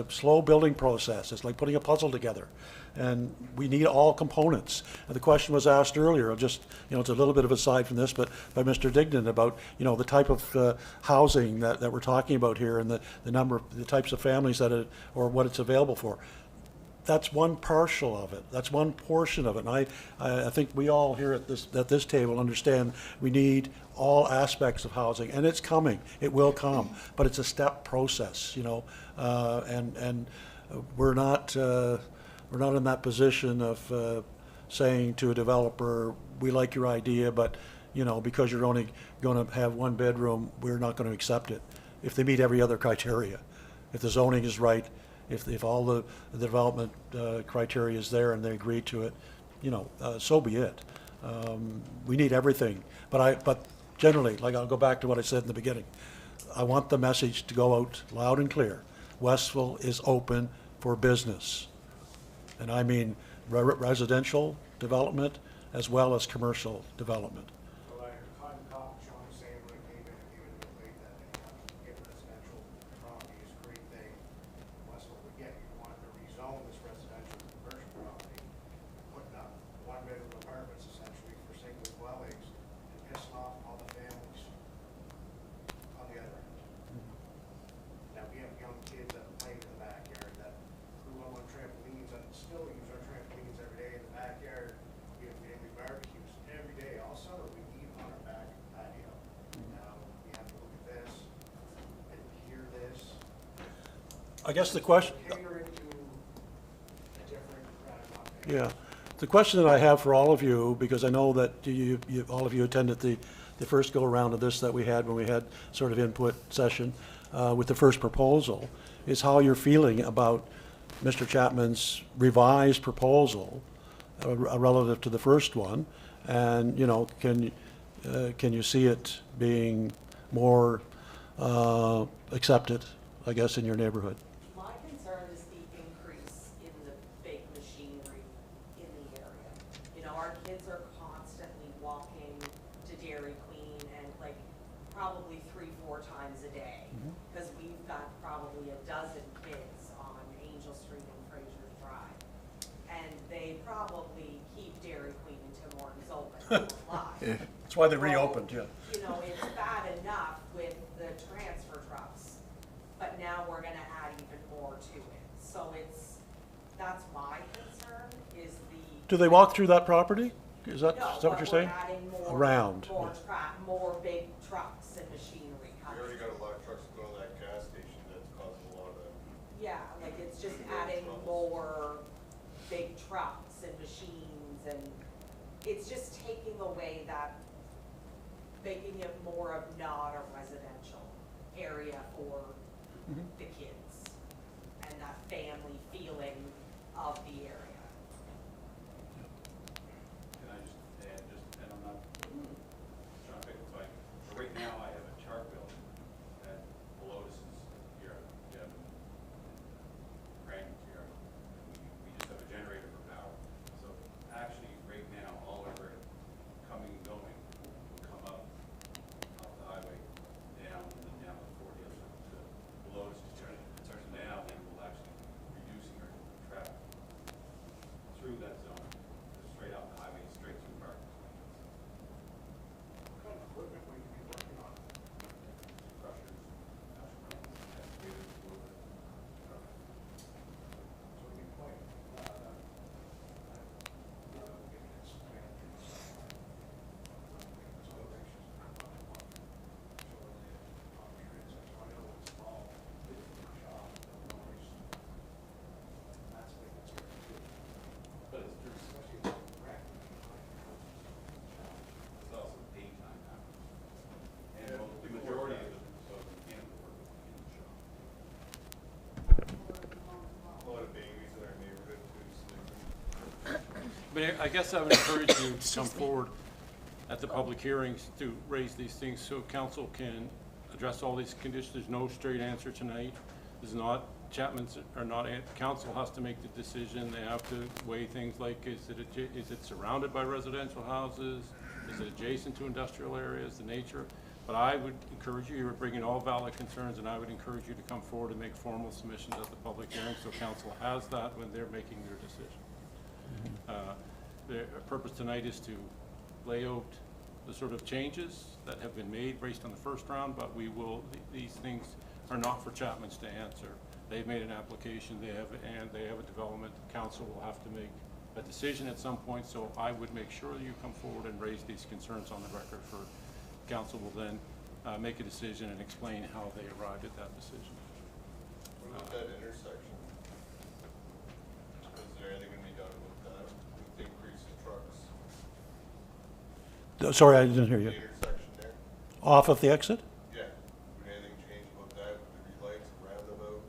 slow building process. It's like putting a puzzle together. And we need all components. And the question was asked earlier, just, it's a little bit of a side from this, but by Mr. Dignan about, the type of housing that we're talking about here and the types of families or what it's available for. That's one partial of it. That's one portion of it. And I think we all here at this table understand we need all aspects of housing, and it's coming. It will come, but it's a step process, and we're not in that position of saying to a developer, we like your idea, but because you're only going to have one bedroom, we're not going to accept it. If they meet every other criteria, if the zoning is right, if all the development criteria is there and they agree to it, so be it. We need everything. But generally, like I'll go back to what I said in the beginning. I want the message to go out loud and clear. Westville is open for business. And I mean residential development as well as commercial development. Well, I heard Sean saying when it came in, he would debate that get residential property is a great thing. Westville would get, you want to rezone this residential to commercial property, putting up one-bedroom apartments essentially for single dwellings and pissing off all the families on the other end. Now, we have young kids that play in the backyard that grew up on trampolines and still use our trampolines every day in the backyard. We have family barbecues every day, all summer, we eat on our back patio. Now, we have to look at this and hear this, I guess the question, cater it to a different crowd. yeah, the question that I have for all of you, because I know that all of you attended the first go-around of this that we had when we had sort of input session with the first proposal, is how you're feeling about Mr. Chapman's revised proposal relative to the first one, and, you know, can you see it being more accepted, I guess, in your neighborhood? My concern is the increase in the big machinery in the area. You know, our kids are constantly walking to Dairy Queen and like probably 3-4 times a day. Because we've got probably a dozen kids on Angel Street and Fraser's Drive. And they probably keep Dairy Queen and Tim Hortons open a lot. That's why they reopened, yeah. You know, it's bad enough with the transfer trucks, but now we're gonna add even more to it. So that's my concern, is the. Do they walk through that property? Is that No, what you're but saying? we're adding more. Around. More big trucks and machinery We coming. already got a lot of trucks going to that gas station that's causing a lot of that. Yeah, like it's just adding more big trucks and machines, and it's just taking away that, making it more of not a residential area for the kids and that family feeling of the area. Can I just add, and I'm not trying to pick a fight, but right now I have a chart building at Lotus's here, Jeb and Brandon's here. We just have a generator for power. So actually, right now, all of our coming and going will come up off the highway, down, and then down to 40 to Lotus's generator. So now, then we'll actually be reducing our traffic through that zone, straight out the highway, straight through parking. What kind of equipment will you be working on? Crushers, excavators, a little bit. So we can point, But it's through, it's also daytime now. And the majority of it, so you can't work in the shop. A lot of babies in our neighborhood too, sleeping. But I guess I would encourage you to come forward at the public hearings to raise these things so council can address all these conditions. There's no straight answer tonight. There's not, Chapman's are not, council has to make the decision. They have to weigh things like, is it surrounded by residential houses? Is it adjacent to industrial areas, the nature? But I would encourage you, you're bringing all valid concerns, and I would encourage you to come forward and make formal submissions at the public hearing so council has that when they're making their decision. The purpose tonight is to lay out the sort of changes that have been made based on the first round, but we will, these things are not for Chapman's to answer. They've made an application, they have a development, council will have to make a decision at some point, so I would make sure that you come forward and raise these concerns on the record for, council will then make a decision and explain how they arrived at that decision. What about that intersection? Is there anything gonna be done with that, with the increase in trucks? Sorry, I didn't hear The you. intersection there? Off of the exit? Yeah. Would anything change about that with the relights, roundabout?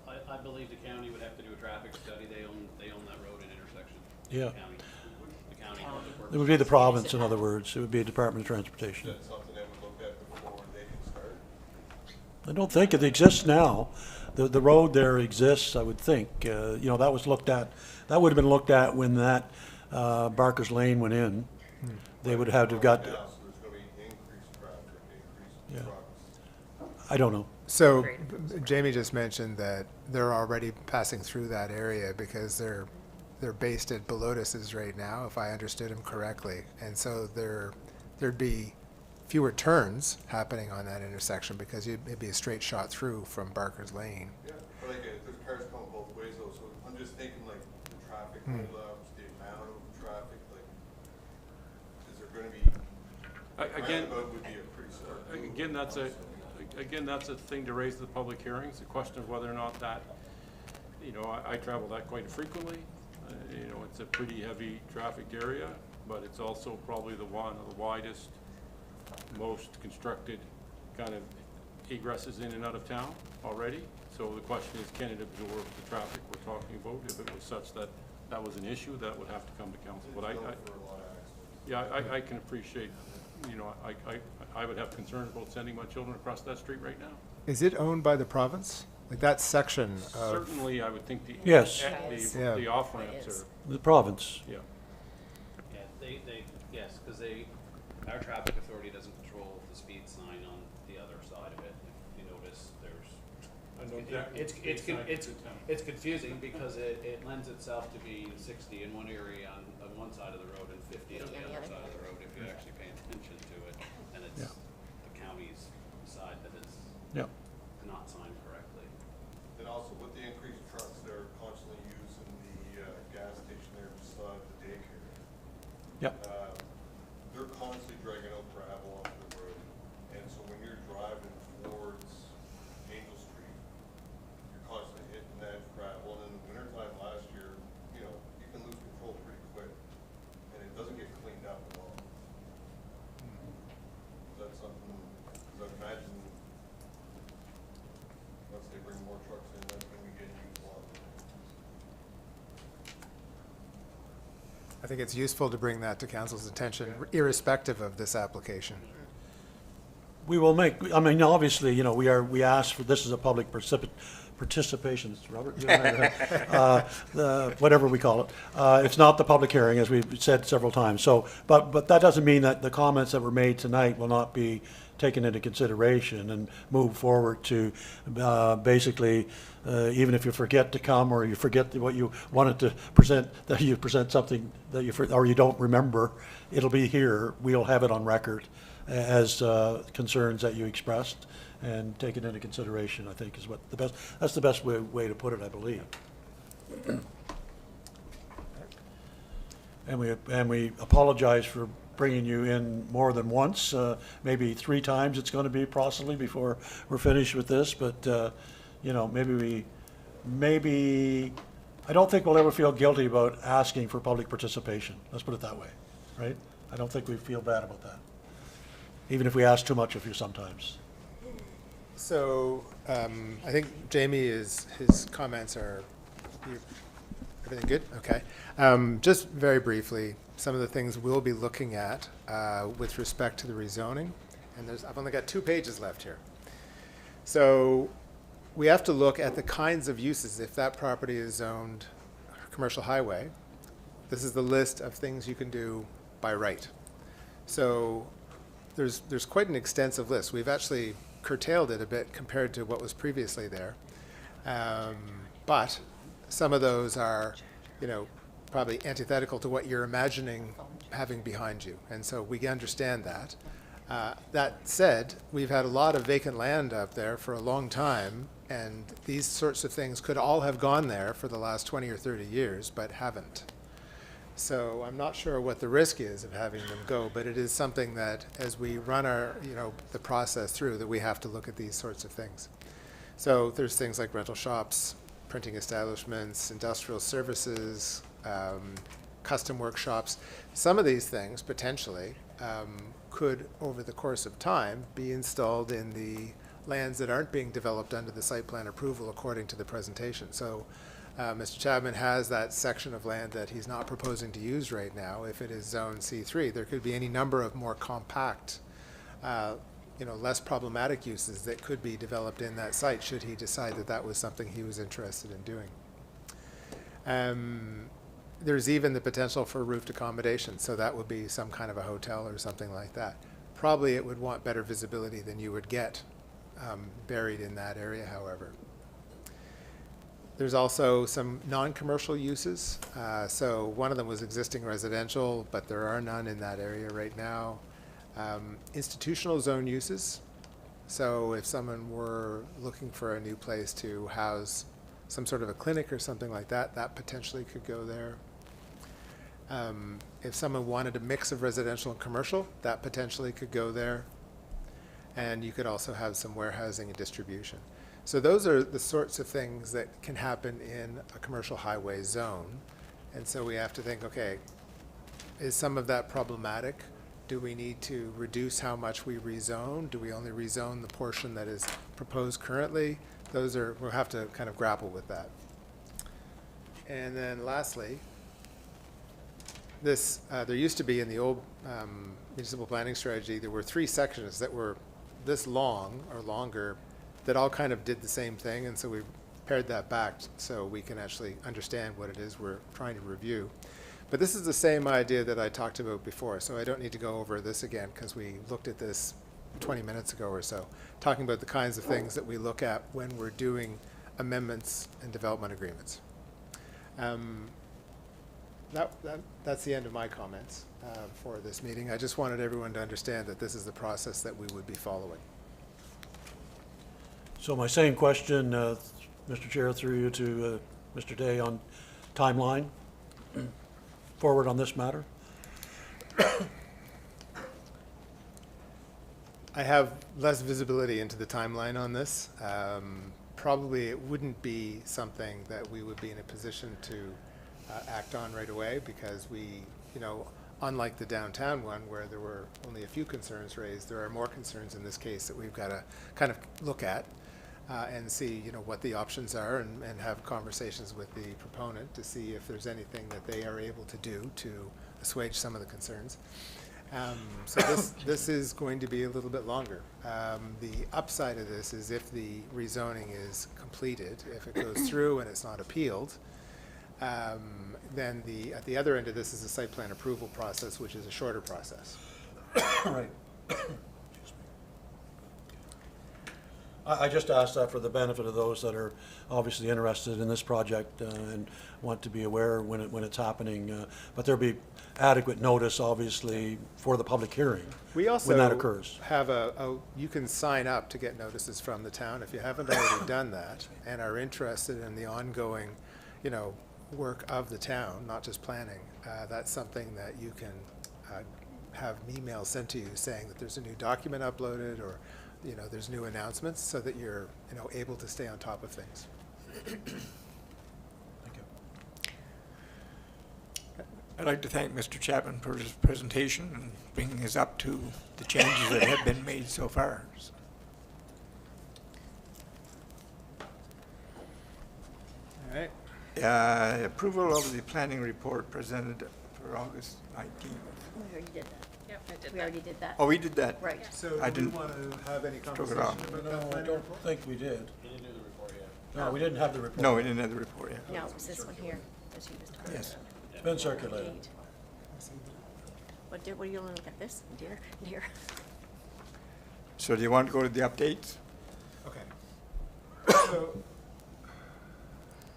I believe the county would have to do a traffic study. They own that road and intersection. Yeah. The county. It would be the province, in other words. It would be a Department of Transportation. Is that something that would I don't think it exists now. The road there exists, I would think. You know, that was looked at, that would have been looked at when that Barker's Lane went in. They would have to have got, Now, so there's gonna be increased traffic, Yeah. increased trucks. I don't know. So Jamie just mentioned that they're already passing through that area because they're based at Belotus's right now, if I understood him correctly. And so there'd be fewer turns happening on that intersection because it'd be a straight shot through from Barker's Lane. Yeah, but like, there's cars coming both ways though, so I'm just thinking like the traffic holdups, the amount of traffic, like, is there gonna be, Again, roundabout would be a pretty smart move, again, that's a thing to raise at the public hearings, the question of whether or not that, you know, I travel that quite frequently. You know, it's a pretty heavy trafficked area, but it's also probably one of the widest, most constructed kind of egresses in and out of town already. So the question is, can it absorb the traffic we're talking about? If it was such that that was an issue, that would have to come to council. But for a lot of accidents. yeah, I can appreciate, you know, I would have concerns about sending my children across that street right now. Is it owned by the province? Like that section of, Certainly, I would think Yes. Yeah. the off-ramps are, The province. yeah. Yeah, yes, because our traffic authority doesn't control the speed sign on the other side of it. If you notice, it's confusing because it lends itself to being 60 in one area on one side of the road and 50 on the other side of the road if you actually pay attention to it. And it's Yeah. the county's side that is Yeah. not signed correctly. And also with the increased trucks, they're constantly using the gas station there beside the daycare. Yep. They're constantly dragging out gravel onto the road. And so when you're driving towards Angel Street, you're constantly hitting that gravel. And in the wintertime last year, you know, you can lose control pretty quick. And it doesn't get cleaned up at all. Is that something, because I imagine once they bring more trucks in, that's when we get used a lot. I think it's useful to bring that to council's attention, irrespective of this application. We will make, I mean, obviously, you know, we asked for, this is a public participation, Robert? Whatever we call it. It's not the public hearing, as we've said several times. So, but that doesn't mean that the comments that were made tonight will not be taken into consideration and move forward to basically, even if you forget to come or you forget what you wanted to present, that you present something that or you don't remember, it'll be here. We'll have it on record as concerns that you expressed and take it into consideration, I think is what that's the best way to put it, I believe. And we apologize for bringing you in more than once, maybe 3 times it's going to be possibly before we're finished with this, but you know, maybe I don't think we'll ever feel guilty about asking for public participation. Let's put it that way, right? I don't think we feel bad about that, even if we ask too much of you sometimes. So I think Jamie his comments are, everything good? Okay. Just very briefly, some of the things we'll be looking at with respect to the rezoning, and I've only got 2 pages left here. So we have to look at the kinds of uses if that property is zoned commercial highway. This is the list of things you can do by right. So there's quite an extensive list. We've actually curtailed it a bit compared to what was previously there. But some of those are, you know, probably antithetical to what you're imagining having behind you. And so we understand that. That said, we've had a lot of vacant land up there for a long time, and these sorts of things could all have gone there for the last 20 or 30 years, but haven't. So I'm not sure what the risk is of having them go, but it is something that as we run the process through, that we have to look at these sorts of things. So there's things like rental shops, printing establishments, industrial services, custom workshops. Some of these things potentially could, over the course of time, be installed in the lands that aren't being developed under the site plan approval according to the presentation. So Mr. Chapman has that section of land that he's not proposing to use right now. If it is zone C3, there could be any number of more compact less problematic uses that could be developed in that site should he decide that that was something he was interested in doing. There's even the potential for roofed accommodation, so that would be some kind of a hotel or something like that. Probably it would want better visibility than you would get buried in that area, however. There's also some non-commercial uses. So one of them was existing residential, but there are none in that area right now. Institutional zone uses. So if someone were looking for a new place to house some sort of a clinic or something like that, that potentially could go there. If someone wanted a mix of residential and commercial, that potentially could go there. And you could also have some warehousing and distribution. So those are the sorts of things that can happen in a commercial highway zone. And so we have to think, okay, is some of that problematic? Do we need to reduce how much we rezone? Do we only rezone the portion that is proposed currently? We'll have to kind of grapple with that. And then lastly, there used to be in the old municipal planning strategy, there were 3 sections that were this long or longer that all kind of did the same thing, and so we pared that back so we can actually understand what it is we're trying to review. But this is the same idea that I talked about before, so I don't need to go over this again because we looked at this 20 minutes ago or so, talking about the kinds of things that we look at when we're doing amendments and development agreements. That's the end of my comments for this meeting. I just wanted everyone to understand that this is the process that we would be following. So my same question, Mr. Chair, through you to Mr. Day on timeline forward on this matter. I have less visibility into the timeline on this. Probably it wouldn't be something that we would be in a position to act on right away because we, unlike the downtown one where there were only a few concerns raised, there are more concerns in this case that we've got to kind of look at and see, what the options are and have conversations with the proponent to see if there's anything that they are able to do to assuage some of the concerns. So this is going to be a little bit longer. The upside of this is if the rezoning is completed, if it goes through and it's not appealed, then at the other end of this is a site plan approval process, which is a shorter process. Right. I just asked that for the benefit of those that are obviously interested in this project and want to be aware when it's happening. But there'll be adequate notice, obviously, for the public hearing We also when that occurs. have you can sign up to get notices from the town if you haven't already done that and are interested in the ongoing, work of the town, not just planning. That's something that you can have emails sent to you saying that there's a new document uploaded or there's new announcements so that you're able to stay on top of things. Thank you. I'd like to thank Mr. Chapman for his presentation and bringing us up to the changes that have been made so far. All right. Approval of the planning report presented for August 19th. We already did that. Yep, I did We already did that. Oh, we did that? Right. So I do we didn't- want to have any Took it conversation off. about No, that I planning don't report? think we did. You didn't do the report yet. No, we didn't have the report. No, we didn't have the report yet. No, it was this one here, as he was talking Yes. about. It's been circulated. Eight. What are you gonna look at this, dear? So do you want to go to the updates? Okay. So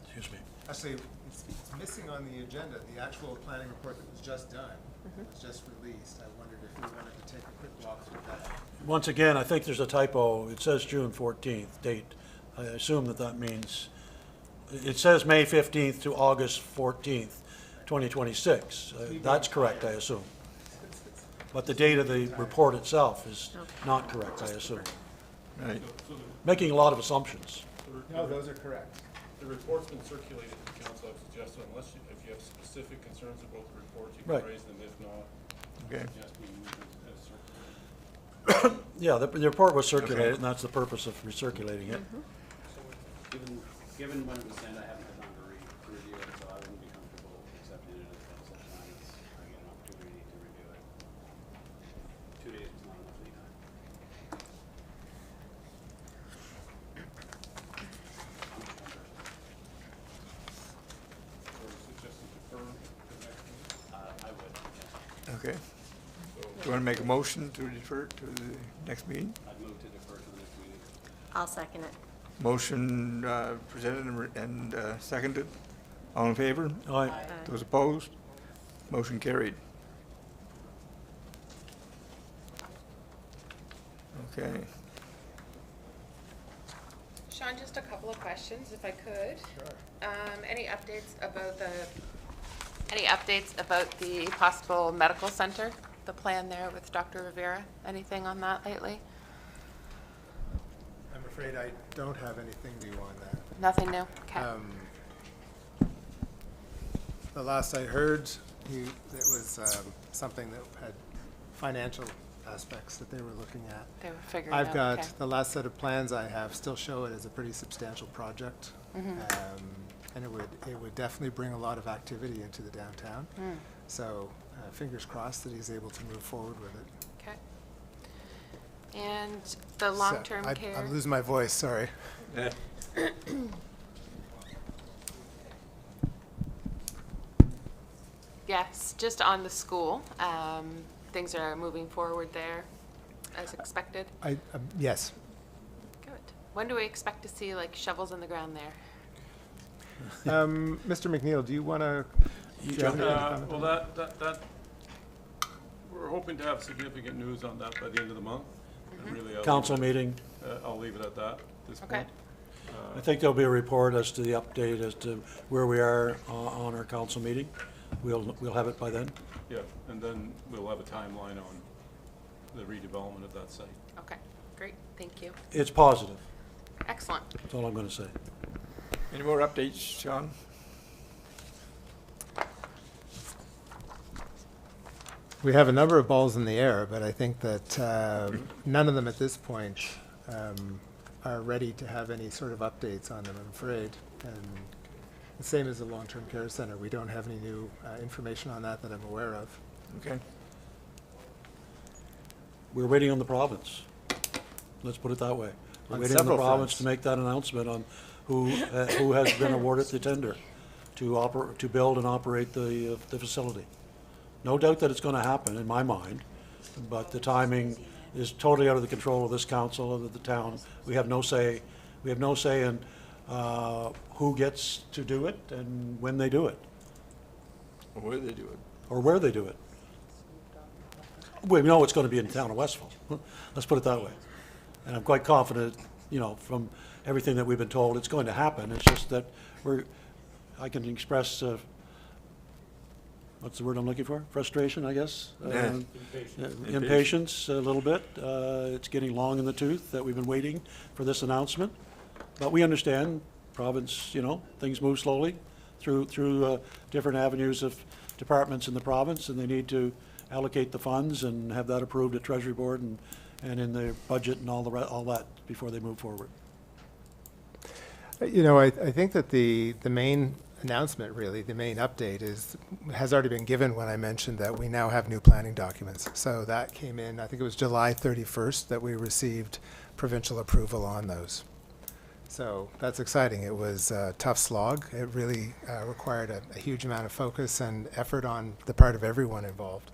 Excuse me. actually, it's missing on the agenda, the actual planning report that was just done, was just released. I wondered if we wanted to take a quick walk through that. Once again, I think there's a typo. It says June 14th date. I assume that means, it says May 15th to August 14th, 2026. That's correct, I assume. But the date of the report itself is not correct, I assume. Right. So Making a lot of assumptions. No, those are correct. the report's been circulated to the council, I've suggested, if you have specific concerns about the report, you Right. can raise them, if not, Okay. suggest we move it as circulated. Yeah, the report was circulated, and that's the purpose of recirculating it. Given when it was sent, I haven't had time to review it, so I wouldn't be comfortable accepting it until such time as I get an opportunity to review it. 2 days is not enough lead time. you want to make a motion to defer to the next meeting? I'd move to defer to the next meeting. I'll second it. Motion presented and seconded. All in favor? Aye. Those opposed? Motion carried. Okay. Sean, just a couple of questions, if I could. Sure. Any updates about the possible medical center, the plan there with Dr. Rivera? Anything on that lately? I'm afraid I don't have anything new on that. Nothing new? Okay. The last I heard, it was something that had financial aspects that they were looking at. They were figuring out, I've got, okay. the last set of plans I have still show it as a pretty substantial project. And it would definitely bring a lot of activity into the downtown. So fingers crossed that he's able to move forward with it. Okay. And the long-term So, care? I'm losing my voice, sorry. Yes, just on the school, things are moving forward there as expected? Yes. Good. When do we expect to see like shovels in the ground there? Mr. McNeil, do you want to? Well, that, we're hoping to have significant news on that by the end of the month. And really, Council meeting. I'll leave it at that at this Okay. point. I think there'll be a report as to the update as to where we are on our council meeting. We'll have it by then. Yeah, and then we'll have a timeline on the redevelopment of that site. Okay, great, thank you. It's positive. Excellent. That's all I'm going to say. Any more updates, Sean? We have a number of balls in the air, but I think that none of them at this point are ready to have any sort of updates on them, I'm afraid. And the same as the long-term care center. We don't have any new information on that I'm aware of. Okay. We're waiting on the province. Let's put it that way. We're On waiting on the several province fronts. to make that announcement on who has been awarded the tender to build and operate the facility. No doubt that it's going to happen, in my mind, but the timing is totally out of the control of this council and of the town. We have no say. We have no say in who gets to do it and when they do it, Or where they do it. or where they do it. We know it's going to be in the town of Westville. Let's put it that way. And I'm quite confident, from everything that we've been told, it's going to happen. It's just that I can express, what's the word I'm looking for? Frustration, I guess? Impatience a little bit. It's getting long in the tooth that we've been waiting for this announcement. But we understand, province, things move slowly through different avenues of departments in the province, and they need to allocate the funds and have that approved at Treasury Board and in the budget and all that before they move forward. I think that the main announcement, really, the main update has already been given when I mentioned that we now have new planning documents. So that came in, I think it was July 31st that we received provincial approval on those. So that's exciting. It was a tough slog. It really required a huge amount of focus and effort on the part of everyone involved.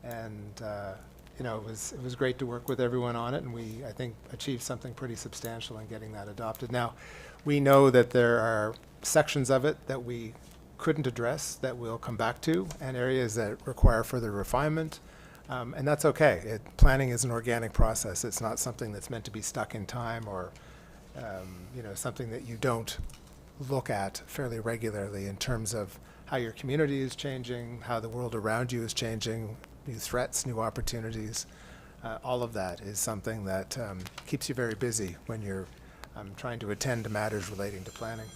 And it was great to work with everyone on it, and we, I think, achieved something pretty substantial in getting that adopted. Now, we know that there are sections of it that we couldn't address that we'll come back to, and areas that require further refinement, and that's okay. Planning is an organic process. It's not something that's meant to be stuck in time or something that you don't look at fairly regularly in terms of how your community is changing, how the world around you is changing, new threats, new opportunities. All of that is something that keeps you very busy when you're trying to attend to matters relating to planning.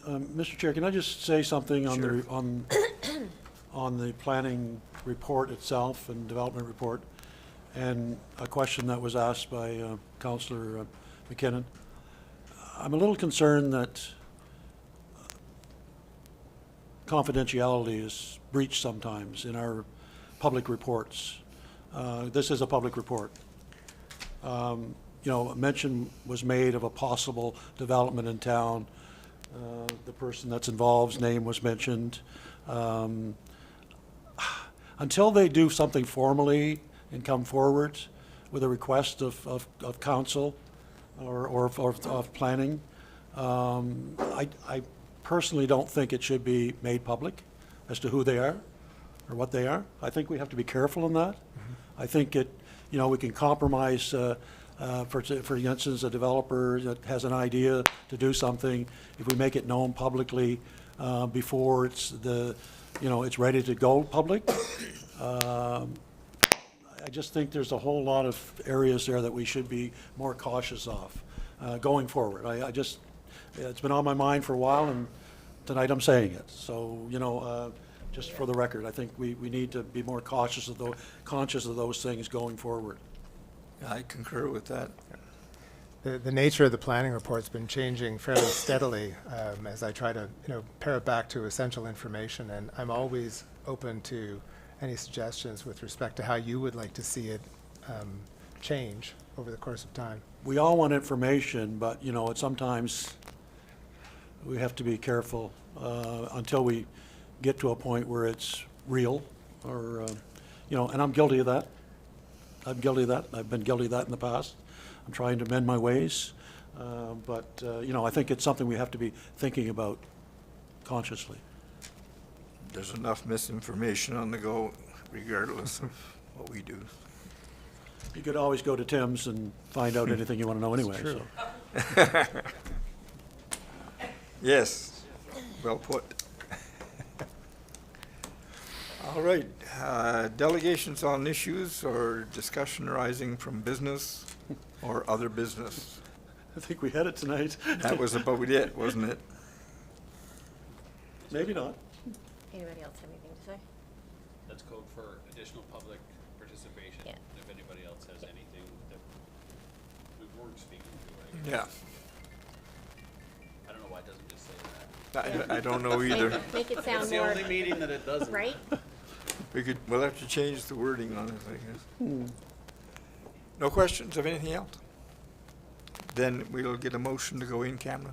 Mr. Chair, can I just say something on Sure. on the planning report itself and development report, and a question that was asked by Councillor McKinnon? I'm a little concerned that confidentiality is breached sometimes in our public reports. This is a public report. A mention was made of a possible development in town. The person that's involved's name was mentioned. until they do something formally and come forward with a request of council or of planning, I personally don't think it should be made public as to who they are or what they are. I think we have to be careful in that. I think we can compromise, for instance, a developer that has an idea to do something, if we make it known publicly before it's it's ready to go public. I just think there's a whole lot of areas there that we should be more cautious of going forward. It's been on my mind for a while, and tonight I'm saying it. So, just for the record, I think we need to be more conscious of those things going forward. I concur with that. The nature of the planning report's been changing fairly steadily as I try to, pare it back to essential information, and I'm always open to any suggestions with respect to how you would like to see it change over the course of time. We all want information, but, sometimes we have to be careful until we get to a point where it's real, or, and I'm guilty of that. I'm guilty of that. I've been guilty of that in the past. I'm trying to mend my ways, but I think it's something we have to be thinking about consciously. There's enough misinformation on the go regardless of what we do. You could always go to Tim's and find out anything you want to know anyway. true. So. Yes, well put. All right, delegations on issues or discussion arising from business or other business. I think we had it tonight. That was about it, wasn't it? Maybe not. Anybody else have anything to say? That's code for additional public participation. Yeah. If anybody else has anything that we weren't speaking to, I guess. Yeah. I don't know why it doesn't just say that. I don't know either. Make it sound It's the more, only meeting that it doesn't. right? We'll have to change the wording on it, I guess. No questions of anything else? Then we'll get a motion to go in camera.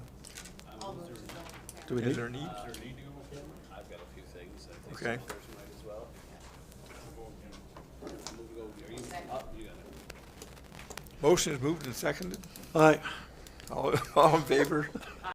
Do we Is need? there a need? Is there a need to go with camera? I've got a few things. I think Okay. some others might as well. Are you up? You got it. Motion is moved and seconded. Aye. All in favor?